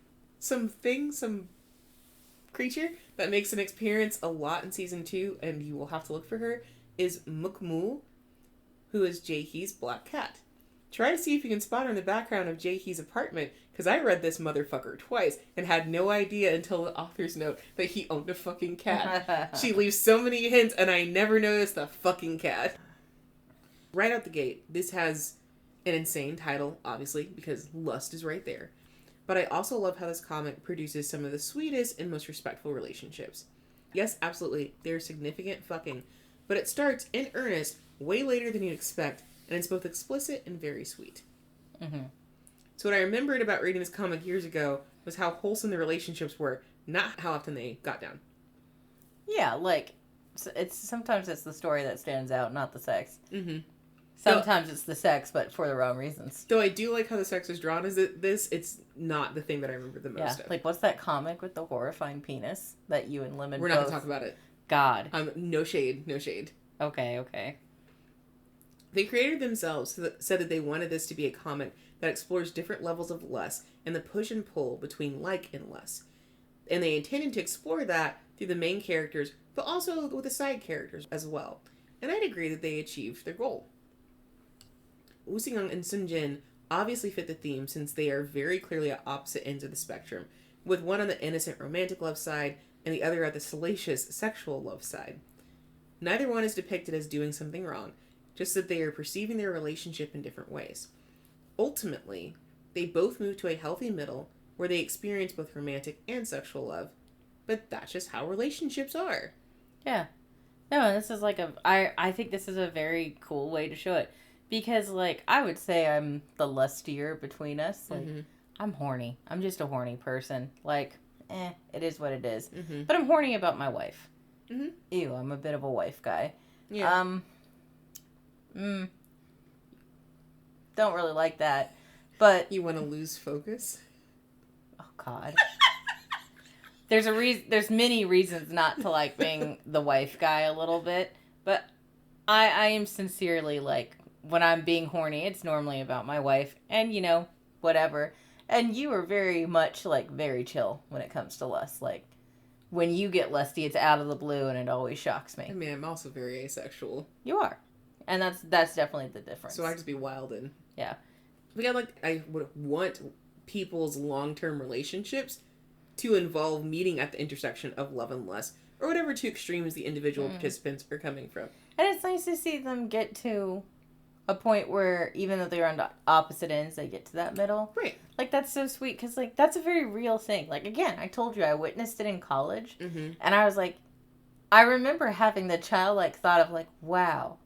creature that makes an appearance a lot in season 2, and you will have to look for her, is Mukmul, who is Jae-hee's black cat. Try to see if you can spot her in the background of Jae-hee's apartment, because I read this motherfucker twice and had no idea until the author's note that he owned a fucking cat. She leaves so many hints and I never noticed the fucking cat. Right out the gate, this has an insane title, obviously, because lust is right there. But I also love how this comic produces some of the sweetest and most respectful relationships. Yes, absolutely, there's significant fucking, but it starts in earnest way later than you'd expect, and it's both explicit and very sweet. Mm-hmm. So what I remembered about reading this comic years ago was how wholesome the relationships were, not how often they got down. Yeah, like, sometimes it's the story that stands out, not the sex. Mm-hmm. Sometimes it's the sex, but for the wrong reasons. Though I do like how the sex is drawn as it's not the thing that I remember the most of. Like, what's that comic with the horrifying penis that you and Lemon We're not going to talk about it. God. No shade. Okay. They created themselves, said that they wanted this to be a comic that explores different levels of lust and the push and pull between like and less. And they intended to explore that through the main characters, but also with the side characters as well. And I'd agree that they achieved their goal. Wooseong and Sunjin obviously fit the theme since they are very clearly at opposite ends of the spectrum, with one on the innocent romantic love side and the other at the salacious sexual love side. Neither one is depicted as doing something wrong, just that they are perceiving their relationship in different ways. Ultimately, they both move to a healthy middle where they experience both romantic and sexual love, but that's just how relationships are. Yeah. No, this is like I think this is a very cool way to show it. Because, like, I would say I'm the lustier between us. Like, I'm horny. I'm just a horny person. Like, it is what it is. Mm-hmm. But I'm horny about my wife. Mm-hmm. Ew, I'm a bit of a wife guy. Yeah. Don't really like that. But... You want to lose focus? Oh, God. There's many reasons not to like being the wife guy a little bit. But I am sincerely, like... When I'm being horny, it's normally about my wife and, you know, whatever. And you are very much, like, very chill when it comes to lust. Like, when you get lusty, it's out of the blue and it always shocks me. I mean, I'm also very asexual. You are. And that's definitely the difference. So I just be wild and... Yeah. I would want people's long-term relationships to involve meeting at the intersection of love and lust, or whatever two extremes the individual participants are coming from. And it's nice to see them get to... a point where even though they're on opposite ends, they get to that middle. Right. Like, that's so sweet because, like, that's a very real thing. Like, again, I told you I witnessed it in college. Mm-hmm. And I was like, I remember having the childlike thought of, like, wow,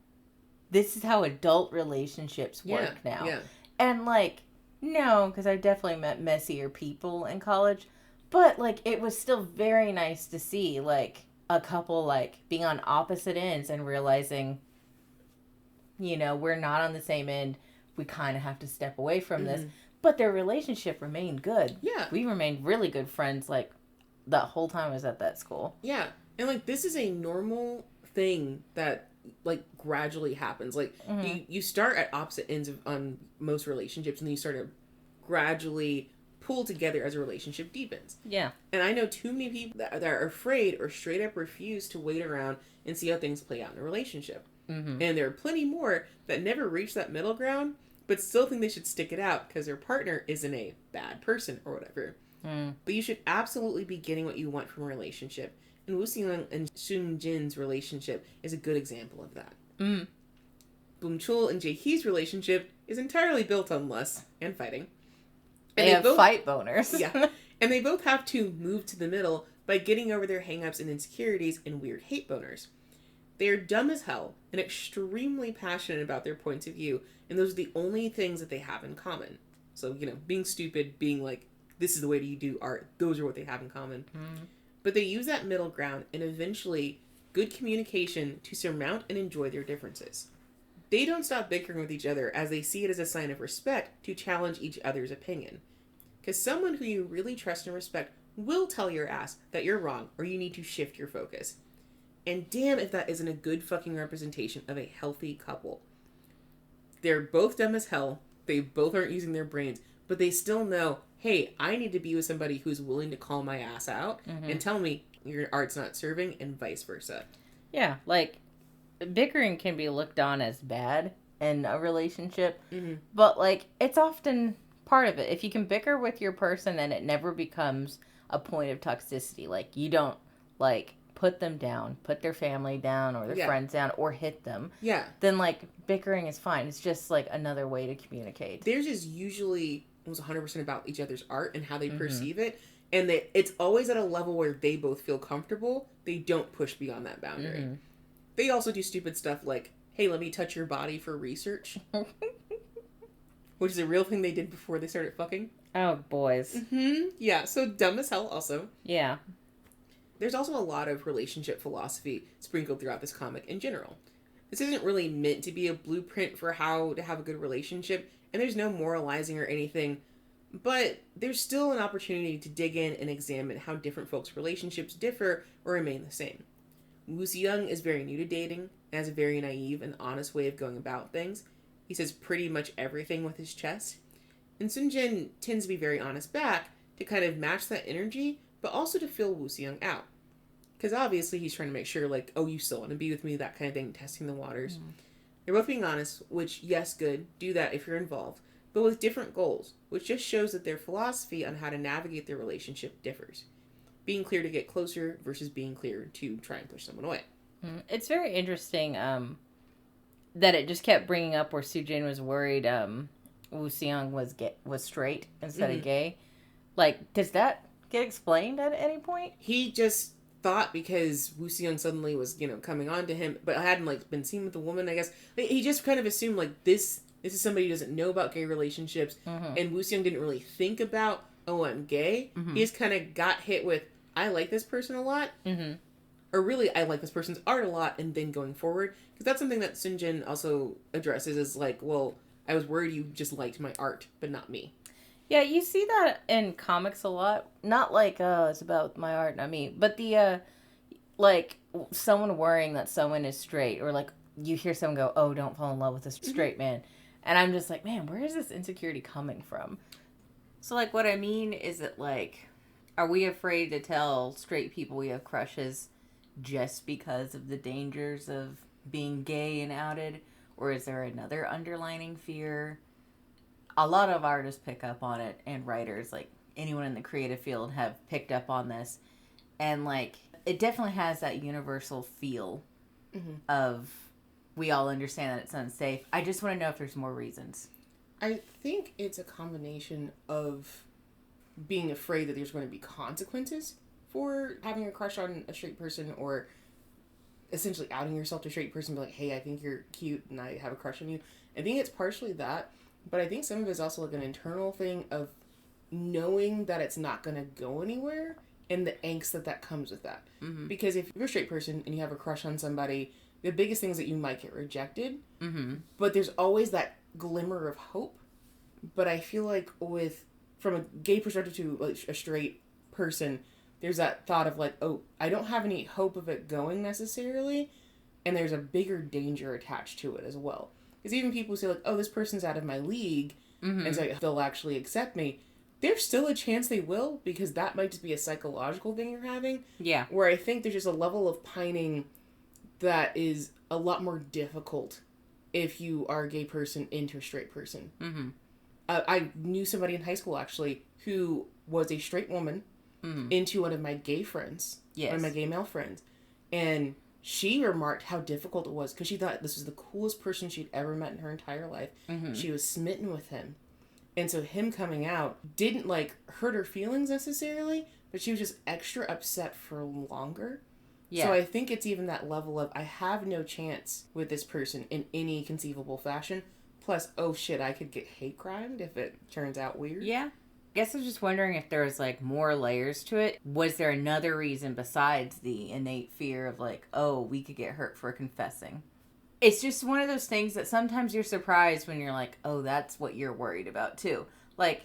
this is how adult relationships work now. Yeah. And, like, no, because I definitely met messier people in college. But, like, it was still very nice to see, like, a couple, like, being on opposite ends and realizing... You know, we're not on the same end. We kind of have to step away from this. But their relationship remained good. Yeah. We remained really good friends, like, the whole time I was at that school. Yeah. And, like, this is a normal thing that, like, gradually happens. Like, you start at opposite ends on most relationships, and then you start to gradually pull together as a relationship deepens. Yeah. And I know too many people that are afraid or straight up refuse to wait around and see how things play out in a relationship. Mm-hmm. And there are plenty more that never reach that middle ground, but still think they should stick it out because their partner isn't a bad person or whatever. But you should absolutely be getting what you want from a relationship. And Wooseong and Sunjin's relationship is a good example of that. Boomchul and Jae-hee's relationship is entirely built on lust and fighting. And they have both, fight boners. Yeah. And they both have to move to the middle by getting over their hang-ups and insecurities and weird hate boners. They are dumb as hell and extremely passionate about their points of view, and those are the only things that they have in common. So, being stupid, being like, this is the way you do art, those are what they have in common. But they use that middle ground and eventually good communication to surmount and enjoy their differences. They don't stop bickering with each other as they see it as a sign of respect to challenge each other's opinion. Because someone who you really trust and respect will tell your ass that you're wrong or you need to shift your focus. And damn if that isn't a good fucking representation of a healthy couple. They're both dumb as hell. They both aren't using their brains. But they still know, hey, I need to be with somebody who's willing to call my ass out and tell me your art's not serving and vice versa. Yeah, like, bickering can be looked on as bad in a relationship. But, like, it's often part of it. If you can bicker with your person and it never becomes a point of toxicity, like, you don't, like, put them down, put their family down or their friends down or hit them. Yeah. Then, like, bickering is fine. It's just, like, another way to communicate. Theirs is usually almost 100% about each other's art and how they perceive it. And it's always at a level where they both feel comfortable. They don't push beyond that boundary. They also do stupid stuff like, hey, let me touch your body for research. Which is a real thing they did before they started fucking. Oh, boys. Yeah, so dumb as hell also. Yeah. There's also a lot of relationship philosophy sprinkled throughout this comic in general. This isn't really meant to be a blueprint for how to have a good relationship, and there's no moralizing or anything, but there's still an opportunity to dig in and examine how different folks' relationships differ or remain the same. Wooseong is very new to dating and has a very naive and honest way of going about things. He says pretty much everything with his chest. And Sunjin tends to be very honest back to kind of match that energy, but also to fill Wooseong out. Because obviously he's trying to make sure, like, oh, you still want to be with me, that kind of thing, testing the waters. They're both being honest, which, yes, good, do that if you're involved, but with different goals, which just shows that their philosophy on how to navigate their relationship differs. Being clear to get closer versus being clear to try and push someone away. It's very interesting that it just kept bringing up where Sunjin was worried Wooseong was straight instead of gay. Like, does that get explained at any point? He just thought because Wooseong suddenly was, coming on to him, but hadn't, like, been seen with a woman, I guess. He just kind of assumed, like, this is somebody who doesn't know about gay relationships, and Wooseong didn't really think about, oh, I'm gay. He just kind of got hit with, I like this person a lot, or really, I like this person's art a lot, and then going forward, because that's something that Sunjin also addresses, is like, well, I was worried you just liked my art, but not me. Yeah, you see that in comics a lot. Not like, it's about my art, not me. But the, like, someone worrying that someone is straight. Or, like, you hear someone go, oh, don't fall in love with a straight man. And I'm just like, man, where is this insecurity coming from? So, like, what I mean is that, like, are we afraid to tell straight people we have crushes just because of the dangers of being gay and outed? Or is there another underlining fear? A lot of artists pick up on it, and writers, like anyone in the creative field, have picked up on this. And, like, it definitely has that universal feel of we all understand that it's unsafe. I just want to know if there's more reasons. I think it's a combination of being afraid that there's going to be consequences for having a crush on a straight person, or essentially outing yourself to a straight person, be like, hey, I think you're cute and I have a crush on you. I think it's partially that. But I think some of it is also like an internal thing of knowing that it's not going to go anywhere and the angst that comes with that. Because if you're a straight person and you have a crush on somebody, the biggest thing is that you might get rejected. But there's always that glimmer of hope. But I feel like from a gay perspective to like a straight person, there's that thought of like, oh, I don't have any hope of it going necessarily. And there's a bigger danger attached to it as well. Because even people who say, like, oh, this person's out of my league, and so they'll actually accept me, there's still a chance they will, because that might just be a psychological thing you're having. Yeah. Where I think there's just a level of pining that is a lot more difficult if you are a gay person into a straight person. I knew somebody in high school, actually, who was a straight woman into one of my gay friends. Yes. One of my gay male friends. And she remarked how difficult it was because she thought this was the coolest person she'd ever met in her entire life. She was smitten with him. And so him coming out didn't, like, hurt her feelings necessarily, but she was just extra upset for longer. So I think it's even that level of, I have no chance with this person in any conceivable fashion. Plus, oh shit, I could get hate crimed if it turns out weird. Yeah. Guess I was just wondering if there was like more layers to it. Was there another reason besides the innate fear of like, oh, we could get hurt for confessing? It's just one of those things that sometimes you're surprised when you're like, oh, that's what you're worried about too. Like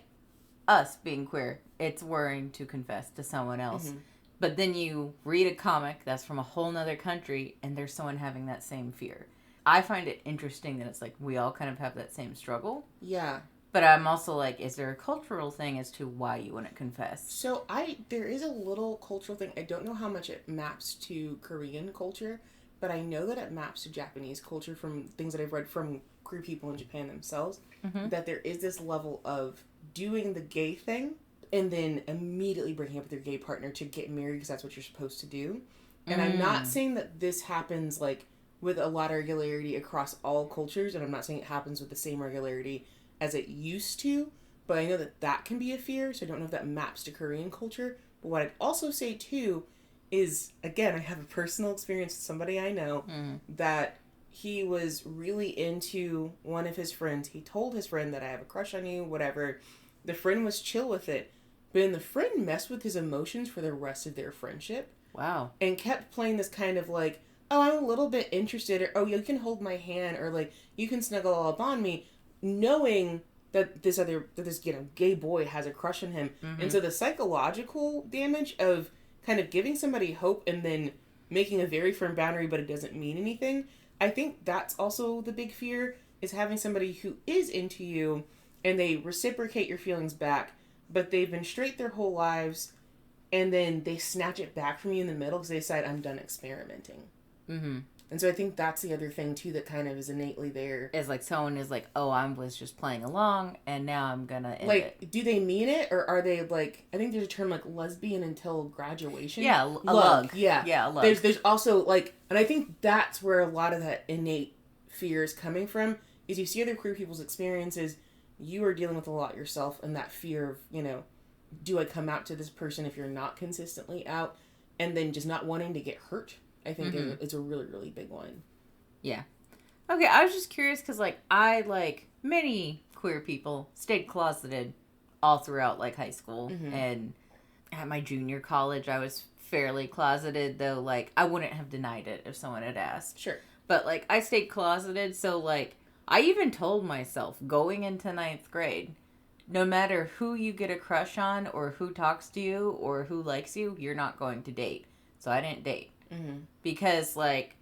us being queer, it's worrying to confess to someone else. Mm-hmm. But then you read a comic that's from a whole nother country and there's someone having that same fear. I find it interesting that it's like we all kind of have that same struggle. Yeah. But I'm also like, is there a cultural thing as to why you wouldn't confess? So there is a little cultural thing. I don't know how much it maps to Korean culture, but I know that it maps to Japanese culture from things that I've read from queer people in Japan themselves, mm-hmm. that there is this level of doing the gay thing and then immediately breaking up with your gay partner to get married because that's what you're supposed to do. And I'm not saying that this happens like with a lot of regularity across all cultures, and I'm not saying it happens with the same regularity as it used to, but I know that that can be a fear, so I don't know if that maps to Korean culture. But what I'd also say, too, is, again, I have a personal experience with somebody I know that he was really into one of his friends. He told his friend that I have a crush on you, whatever. The friend was chill with it, but then the friend messed with his emotions for the rest of their friendship. Wow. And kept playing this kind of like, oh, I'm a little bit interested, or oh, you can hold my hand, or like, you can snuggle up on me, knowing that this gay boy has a crush on him. Mm-hmm. And so the psychological damage of kind of giving somebody hope and then making a very firm boundary, but it doesn't mean anything, I think that's also the big fear, is having somebody who is into you and they reciprocate your feelings back, but they've been straight their whole lives, and then they snatch it back from you in the middle because they decide, I'm done experimenting. Mm-hmm. And so I think that's the other thing, too, that kind of is innately there. It's like someone is like, oh, I was just playing along, and now I'm going to end it. Do they mean it, or are they, like, I think there's a term, like, lesbian until graduation? Yeah, a lug. Yeah. Yeah, a lug. There's also, like, and I think that's where a lot of that innate fear is coming from, is you see other queer people's experiences, you are dealing with a lot yourself, and that fear of, you know, do I come out to this person if you're not consistently out, and then just not wanting to get hurt. I think it's a really, really big one. Yeah. Okay, I was just curious because, like, I, like many queer people, stayed closeted all throughout, like, high school. Mm-hmm. And at my junior college, I was fairly closeted, though, like, I wouldn't have denied it if someone had asked. Sure. But, like, I stayed closeted, so, like, I even told myself, going into 9th grade, no matter who you get a crush on or who talks to you or who likes you, you're not going to date. So I didn't date. Mm-hmm. Because, like,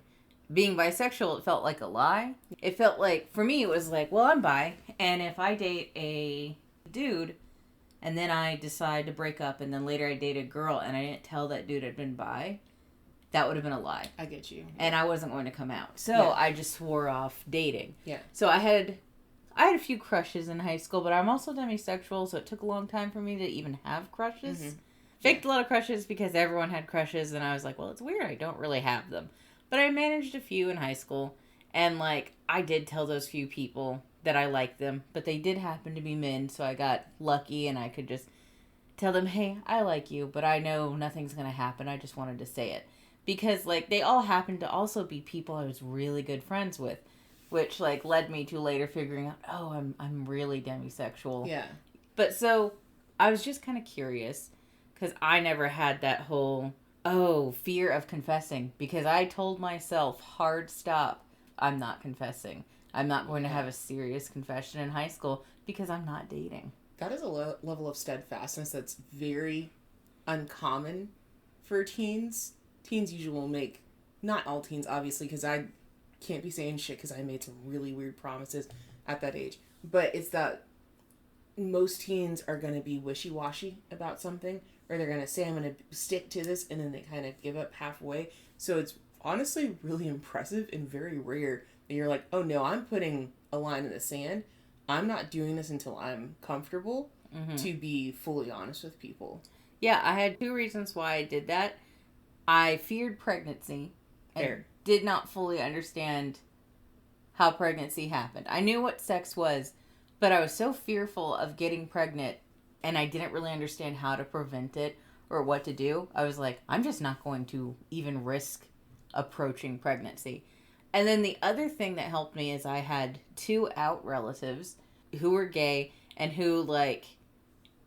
being bisexual, it felt like a lie. It felt like, for me, it was like, well, I'm bi, and if I date a dude, and then I decide to break up, and then later I date a girl, and I didn't tell that dude I'd been bi, that would have been a lie. I get you. And I wasn't going to come out. So I just swore off dating. Yeah. So I had a few crushes in high school, but I'm also demisexual, so it took a long time for me to even have crushes. Mm-hmm. Faked a lot of crushes because everyone had crushes, and I was like, well, it's weird, I don't really have them. But I managed a few in high school, and, like, I did tell those few people that I liked them, but they did happen to be men, so I got lucky, and I could just tell them, hey, I like you, but I know nothing's going to happen, I just wanted to say it. Because, like, they all happened to also be people I was really good friends with, which, like, led me to later figuring out, oh, I'm really demisexual. Yeah. But so, I was just kind of curious, because I never had that whole, fear of confessing. Because I told myself, hard stop, I'm not confessing. I'm not going to have a serious confession in high school because I'm not dating. That is a level of steadfastness that's very uncommon for teens. Teens usually will make, not all teens, obviously, because I can't be saying shit because I made some really weird promises at that age. But it's that most teens are going to be wishy-washy about something, or they're going to say, I'm going to stick to this, and then they kind of give up halfway. So it's honestly really impressive and very rare that you're like, oh no, I'm putting a line in the sand. I'm not doing this until I'm comfortable to be fully honest with people. Yeah, I had 2 reasons why I did that. I feared pregnancy and did not fully understand how pregnancy happened. I knew what sex was, but I was so fearful of getting pregnant, and I didn't really understand how to prevent it or what to do, I was like, I'm just not going to even risk approaching pregnancy. And then the other thing that helped me is I had 2 out relatives who were gay and who, like,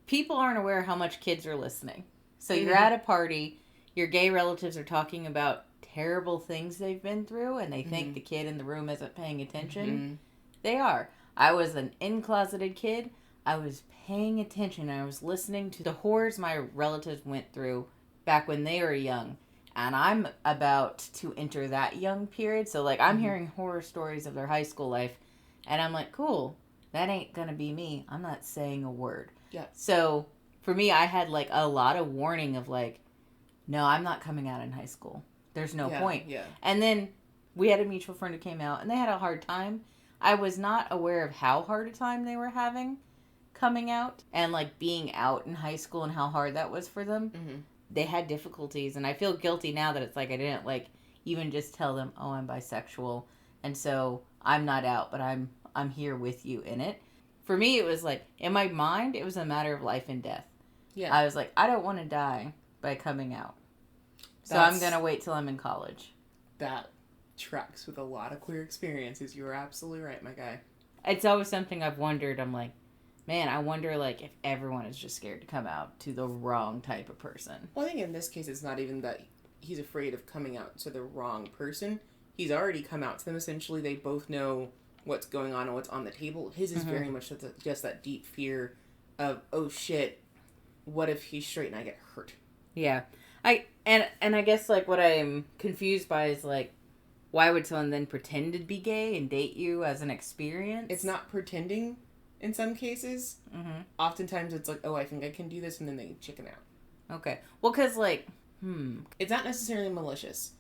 people aren't aware how much kids are listening. So you're at a party, your gay relatives are talking about terrible things they've been through, and they think the kid in the room isn't paying attention. They are. I was an in-closeted kid. I was paying attention. I was listening to the horrors my relatives went through back when they were young. And I'm about to enter that young period. So, like, I'm hearing horror stories of their high school life. And I'm like, cool. That ain't gonna be me. I'm not saying a word. Yeah. So, for me, I had, like, a lot of warning of, like, no, I'm not coming out in high school. There's no point. Yeah. And then we had a mutual friend who came out, and they had a hard time. I was not aware of how hard a time they were having coming out and, like, being out in high school and how hard that was for them. They had difficulties, and I feel guilty now that it's like I didn't, like, even just tell them, oh, I'm bisexual, and so I'm not out, but I'm here with you in it. For me, it was like, in my mind, it was a matter of life and death. Yeah. I was like, I don't want to die by coming out. So I'm going to wait till I'm in college. That tracks with a lot of queer experiences. You were absolutely right, my guy. It's always something I've wondered. I'm like, man, I wonder, like, if everyone is just scared to come out to the wrong type of person. Well, I think in this case, it's not even that he's afraid of coming out to the wrong person. He's already come out to them, essentially. They both know what's going on and what's on the table. His is very much just that deep fear of, oh, shit, what if he's straight and I get hurt? Yeah. And I guess, like, what I'm confused by is, like, why would someone then pretend to be gay and date you as an experience? It's not pretending in some cases. Oftentimes it's like, oh, I think I can do this, and then they chicken out. Okay. Well, because, like, It's not necessarily malicious,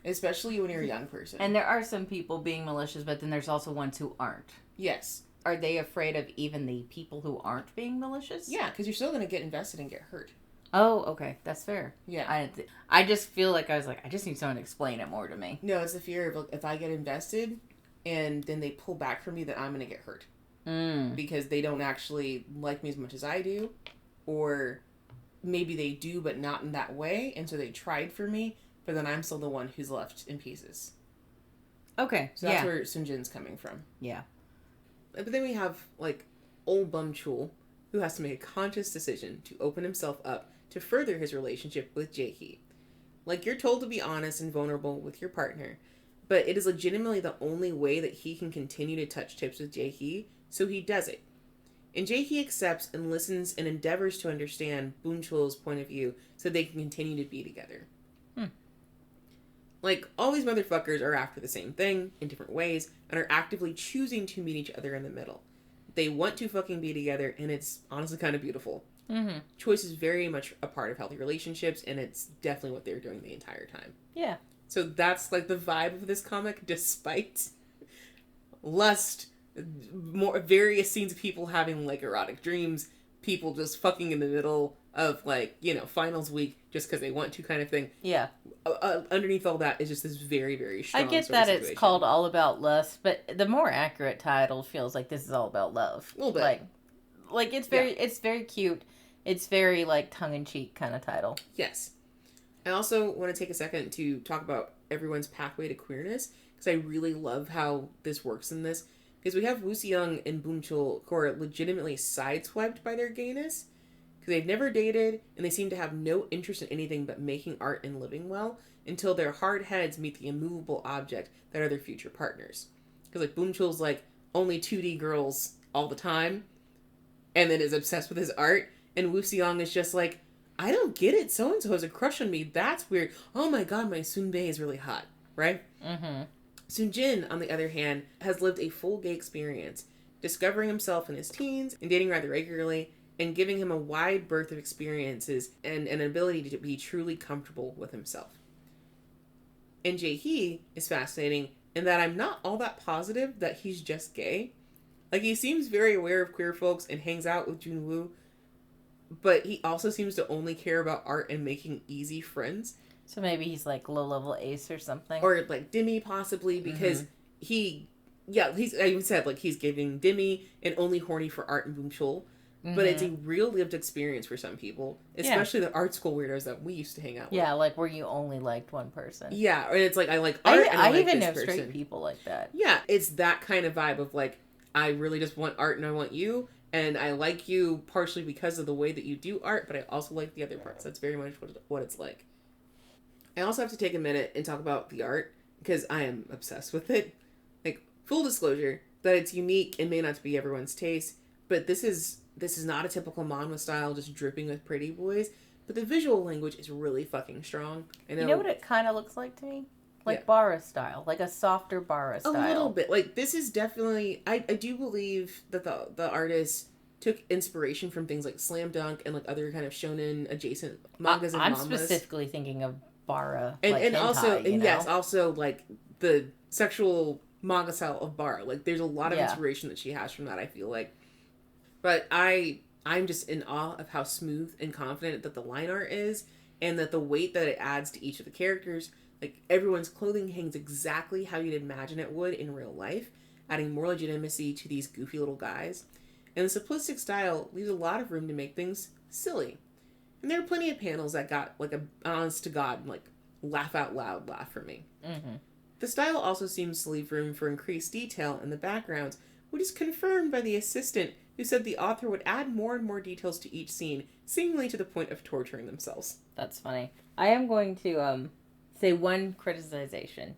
especially when you're a young person. And there are some people being malicious, but then there's also ones who aren't. Yes. Are they afraid of even the people who aren't being malicious? Yeah, because you're still going to get invested and get hurt. Oh, okay. That's fair. Yeah. I just feel like I was like, I just need someone to explain it more to me. No, it's the fear of, if I get invested and then they pull back from me, that I'm going to get hurt. Because they don't actually like me as much as I do. Or maybe they do, but not in that way. And so they tried for me, but then I'm still the one who's left in pieces. Okay. So that's where Sunjin's coming from. Yeah. But then we have, like, old Bum Chul, who has to make a conscious decision to open himself up to further his relationship with Jae-hee. Like, you're told to be honest and vulnerable with your partner, but it is legitimately the only way that he can continue to touch tips with Jae-hee, so he does it. And Jae-hee accepts and listens and endeavors to understand Bum Chul's point of view so they can continue to be together. Like, all these motherfuckers are after the same thing in different ways and are actively choosing to meet each other in the middle. They want to fucking be together, and it's honestly kind of beautiful. Choice is very much a part of healthy relationships, and it's definitely what they're doing the entire time. Yeah. So that's, like, the vibe of this comic, despite lust, more various scenes of people having, like, erotic dreams, people just fucking in the middle of, like, you know, finals week just because they want to kind of thing. Yeah. Underneath all that is just this very, very strong I get sort of that it's situation. called All About Lust, but the more accurate title feels like this is all about love. A little bit. Like it's very cute. It's very, like, tongue-in-cheek kind of title. Yes. I also want to take a second to talk about everyone's pathway to queerness, because I really love how this works in this. Because we have Wooseong and Bum Chul who are legitimately sideswiped by their gayness, because they've never dated, and they seem to have no interest in anything but making art and living well, until their hard heads meet the immovable object that are their future partners. Because, like, Bum Chul's, like, only 2D girls all the time, and then is obsessed with his art, and Wooseong is just like, I don't get it, so-and-so has a crush on me, that's weird, oh my god, my sunbae is really hot, right? Sunjin, on the other hand, has lived a full gay experience, discovering himself in his teens and dating rather regularly, and giving him a wide berth of experiences and an ability to be truly comfortable with himself. And Jae-hee is fascinating in that I'm not all that positive that he's just gay. Like, he seems very aware of queer folks and hangs out with Junwoo, but he also seems to only care about art and making easy friends. So maybe he's, like, low-level ace or something. Or, like, Demi, possibly, because I even said, like, he's giving Demi and only horny for art and Bum Chul. but it's a real lived experience for some people, especially the art school weirdos that we used to hang out with. Yeah, like where you only liked one person. Yeah, and it's like, I like art, and I like even this know person. straight people like that. Yeah, it's that kind of vibe of like, I really just want art and I want you, and I like you partially because of the way that you do art, but I also like the other parts. That's very much what it's like. I also have to take a minute and talk about the art, because I am obsessed with it. Like, full disclosure, that it's unique and may not be everyone's taste, but this is not a typical manga style just dripping with pretty boys, but the visual language is really fucking strong. You know what it kind of looks like to me? Like Bara style, like a softer Bara style. A little bit. Like, this is definitely, I do believe that the artist took inspiration from things like Slam Dunk and like other kind of shonen adjacent mangas and I'm mangas. Specifically thinking of Bara, and, like and hentai, also, you know? yes, also like the sexual manga style of Bara. Like, there's a lot of inspiration that she has from that, I feel like. But I'm just in awe of how smooth and confident that the line art is, and that the weight that it adds to each of the characters. Like, everyone's clothing hangs exactly how you'd imagine it would in real life, adding more legitimacy to these goofy little guys. And the simplistic style leaves a lot of room to make things silly. And there are plenty of panels that got, like, an honest-to-God, like, laugh-out-loud laugh from me. Mm-hmm. The style also seems to leave room for increased detail in the backgrounds, which is confirmed by the assistant, who said the author would add more and more details to each scene, seemingly to the point of torturing themselves. That's funny. I am going to, say one criticization,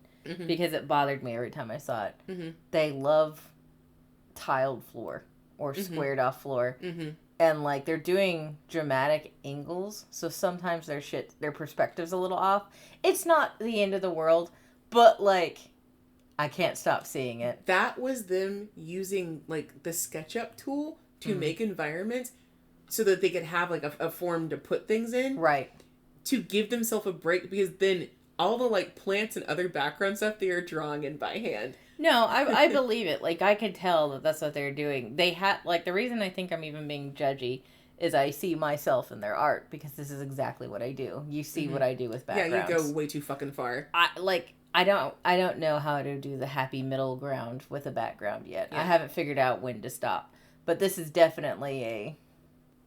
because it bothered me every time I saw it. Mm-hmm. They love tiled floor or squared off floor, and like they're doing dramatic angles, so sometimes their perspective's a little off. It's not the end of the world, but like I can't stop seeing it. That was them using like the SketchUp tool to make environments so that they could have like a form to put things in, right? To give themselves a break, because then all the, like, plants and other background stuff they are drawing in by hand. No, I believe it. Like, I could tell that that's what they're doing. They had, like, the reason I think I'm even being judgy is I see myself in their art, because this is exactly what I do. You see what I do with backgrounds. Yeah, you go way too fucking far. I don't know how to do the happy middle ground with a background yet. Yeah. I haven't figured out when to stop. But this is definitely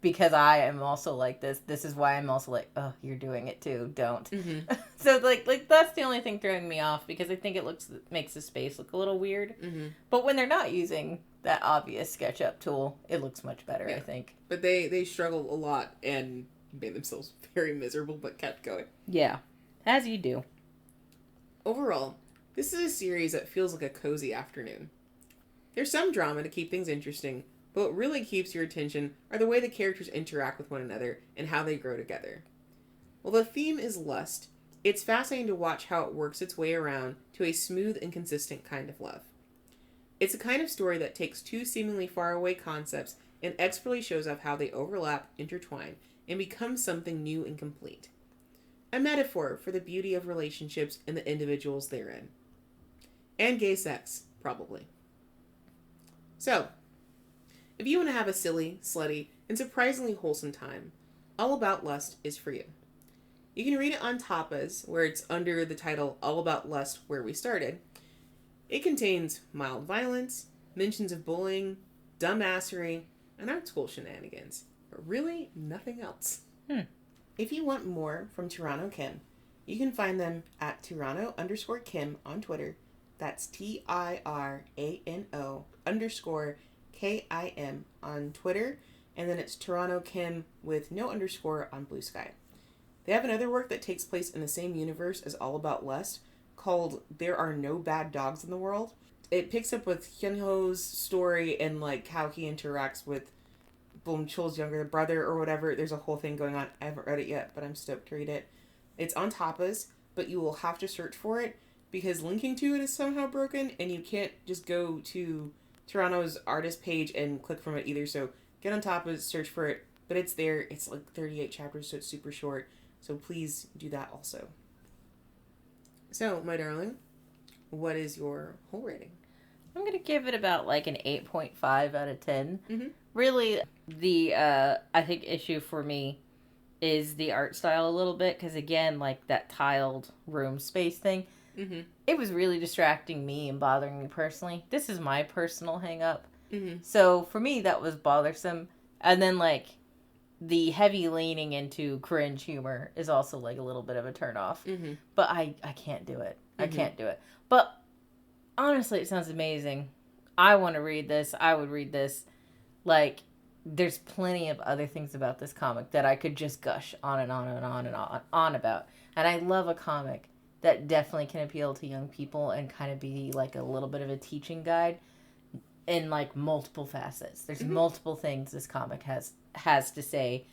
because I am also like this. This is why I'm also like, oh, you're doing it too. Don't. Mm-hmm. So like that's the only thing throwing me off, because I think it makes the space look a little weird. Mm-hmm. But when they're not using that obvious SketchUp tool, it looks much better. Yeah. I think. But they struggle a lot and made themselves very miserable, but kept going. Yeah, as you do. Overall, this is a series that feels like a cozy afternoon. There's some drama to keep things interesting. But what really keeps your attention are the way the characters interact with one another and how they grow together. While the theme is lust, it's fascinating to watch how it works its way around to a smooth and consistent kind of love. It's a kind of story that takes two seemingly faraway concepts and expertly shows off how they overlap, intertwine, and become something new and complete. A metaphor for the beauty of relationships and the individuals therein. And gay sex, probably. So, if you want to have a silly, slutty, and surprisingly wholesome time, All About Lust is for you. You can read it on Tapas, where it's under the title All About Lust, Where We Started. It contains mild violence, mentions of bullying, dumbassery, and art school shenanigans, but really nothing else. If you want more from Tirano Kim, you can find them at Tirano_Kim on Twitter. That's TIRANO_KIM on Twitter, and then it's Tirano Kim with no underscore on Bluesky. They have another work that takes place in the same universe as All About Lust, called There Are No Bad Dogs in the World. It picks up with Hyunho's story and like how he interacts with Boom Chul's younger brother or whatever. There's a whole thing going on. I haven't read it yet, but I'm stoked to read it. It's on Tapas, but you will have to search for it because linking to it is somehow broken, and you can't just go to Tirano's artist page and click from it either. So get on Tapas, search for it, but it's there. It's like 38 chapters, so it's super short. So please do that also. So, my darling, what is your whole rating? I'm going to give it about like an 8.5 out of 10. Mm-hmm. Really, the, I think, issue for me is the art style a little bit. Because, again, like that tiled room space thing, it was really distracting me and bothering me personally. This is my personal hang-up. Mm-hmm. So, for me, that was bothersome. And then, like, the heavy leaning into cringe humor is also, like, a little bit of a turnoff. Mm-hmm. But I can't do it. Mm-hmm. I can't do it. But honestly, it sounds amazing. I want to read this. I would read this. Like, there's plenty of other things about this comic that I could just gush on and on and on and on about. And I love a comic that definitely can appeal to young people and kind of be like a little bit of a teaching guide in like multiple facets. There's Mm-hmm. multiple things this comic has to say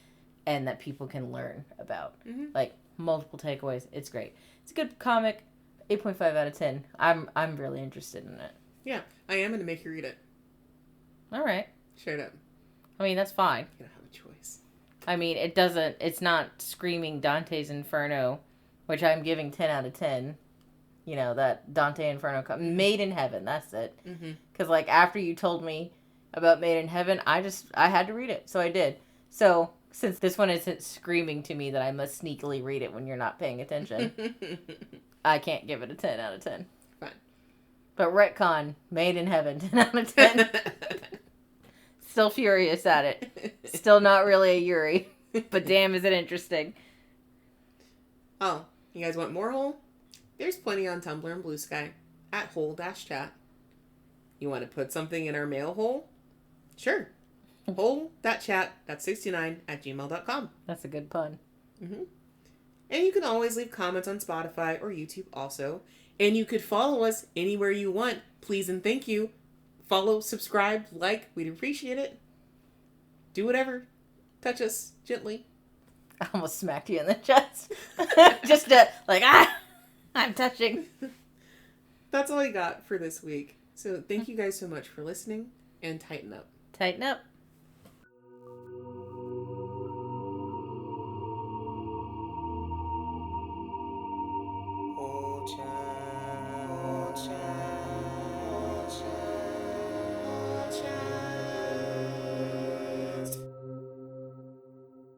and that people can learn about. Mm-hmm. Like multiple takeaways. It's great. It's a good comic. 8.5 out of 10. I'm really interested in it. Yeah, I am going to make you read it. All right. Straight up. I mean, that's fine. You don't have a choice. I mean, it's not screaming Dante's Inferno, which I'm giving 10 out of 10. You know, that Dante Inferno, Made in Heaven, that's it. Mm-hmm. Because, like, after you told me about Made in Heaven, I had to read it, so I did. So, since this one isn't screaming to me that I must sneakily read it when you're not paying attention, I can't give it a 10 out of 10. Fine. But retcon, Made in Heaven, 10 out of 10. Still furious at it. Still not really a Yuri. But damn, is it interesting. Oh, you guys want more Hole? There's plenty on Tumblr and Bluesky at hole-chat. You want to put something in our mail hole? Sure. hole.chat.69@gmail.com. That's a good pun. Mm-hmm. And you can always leave comments on Spotify or YouTube also. And you could follow us anywhere you want. Please and thank you. Follow, subscribe, like. We'd appreciate it. Do whatever. Touch us gently. I almost smacked you in the chest. Just I'm touching. That's all I got for this week. So thank you guys so much for listening, and tighten up. Tighten up.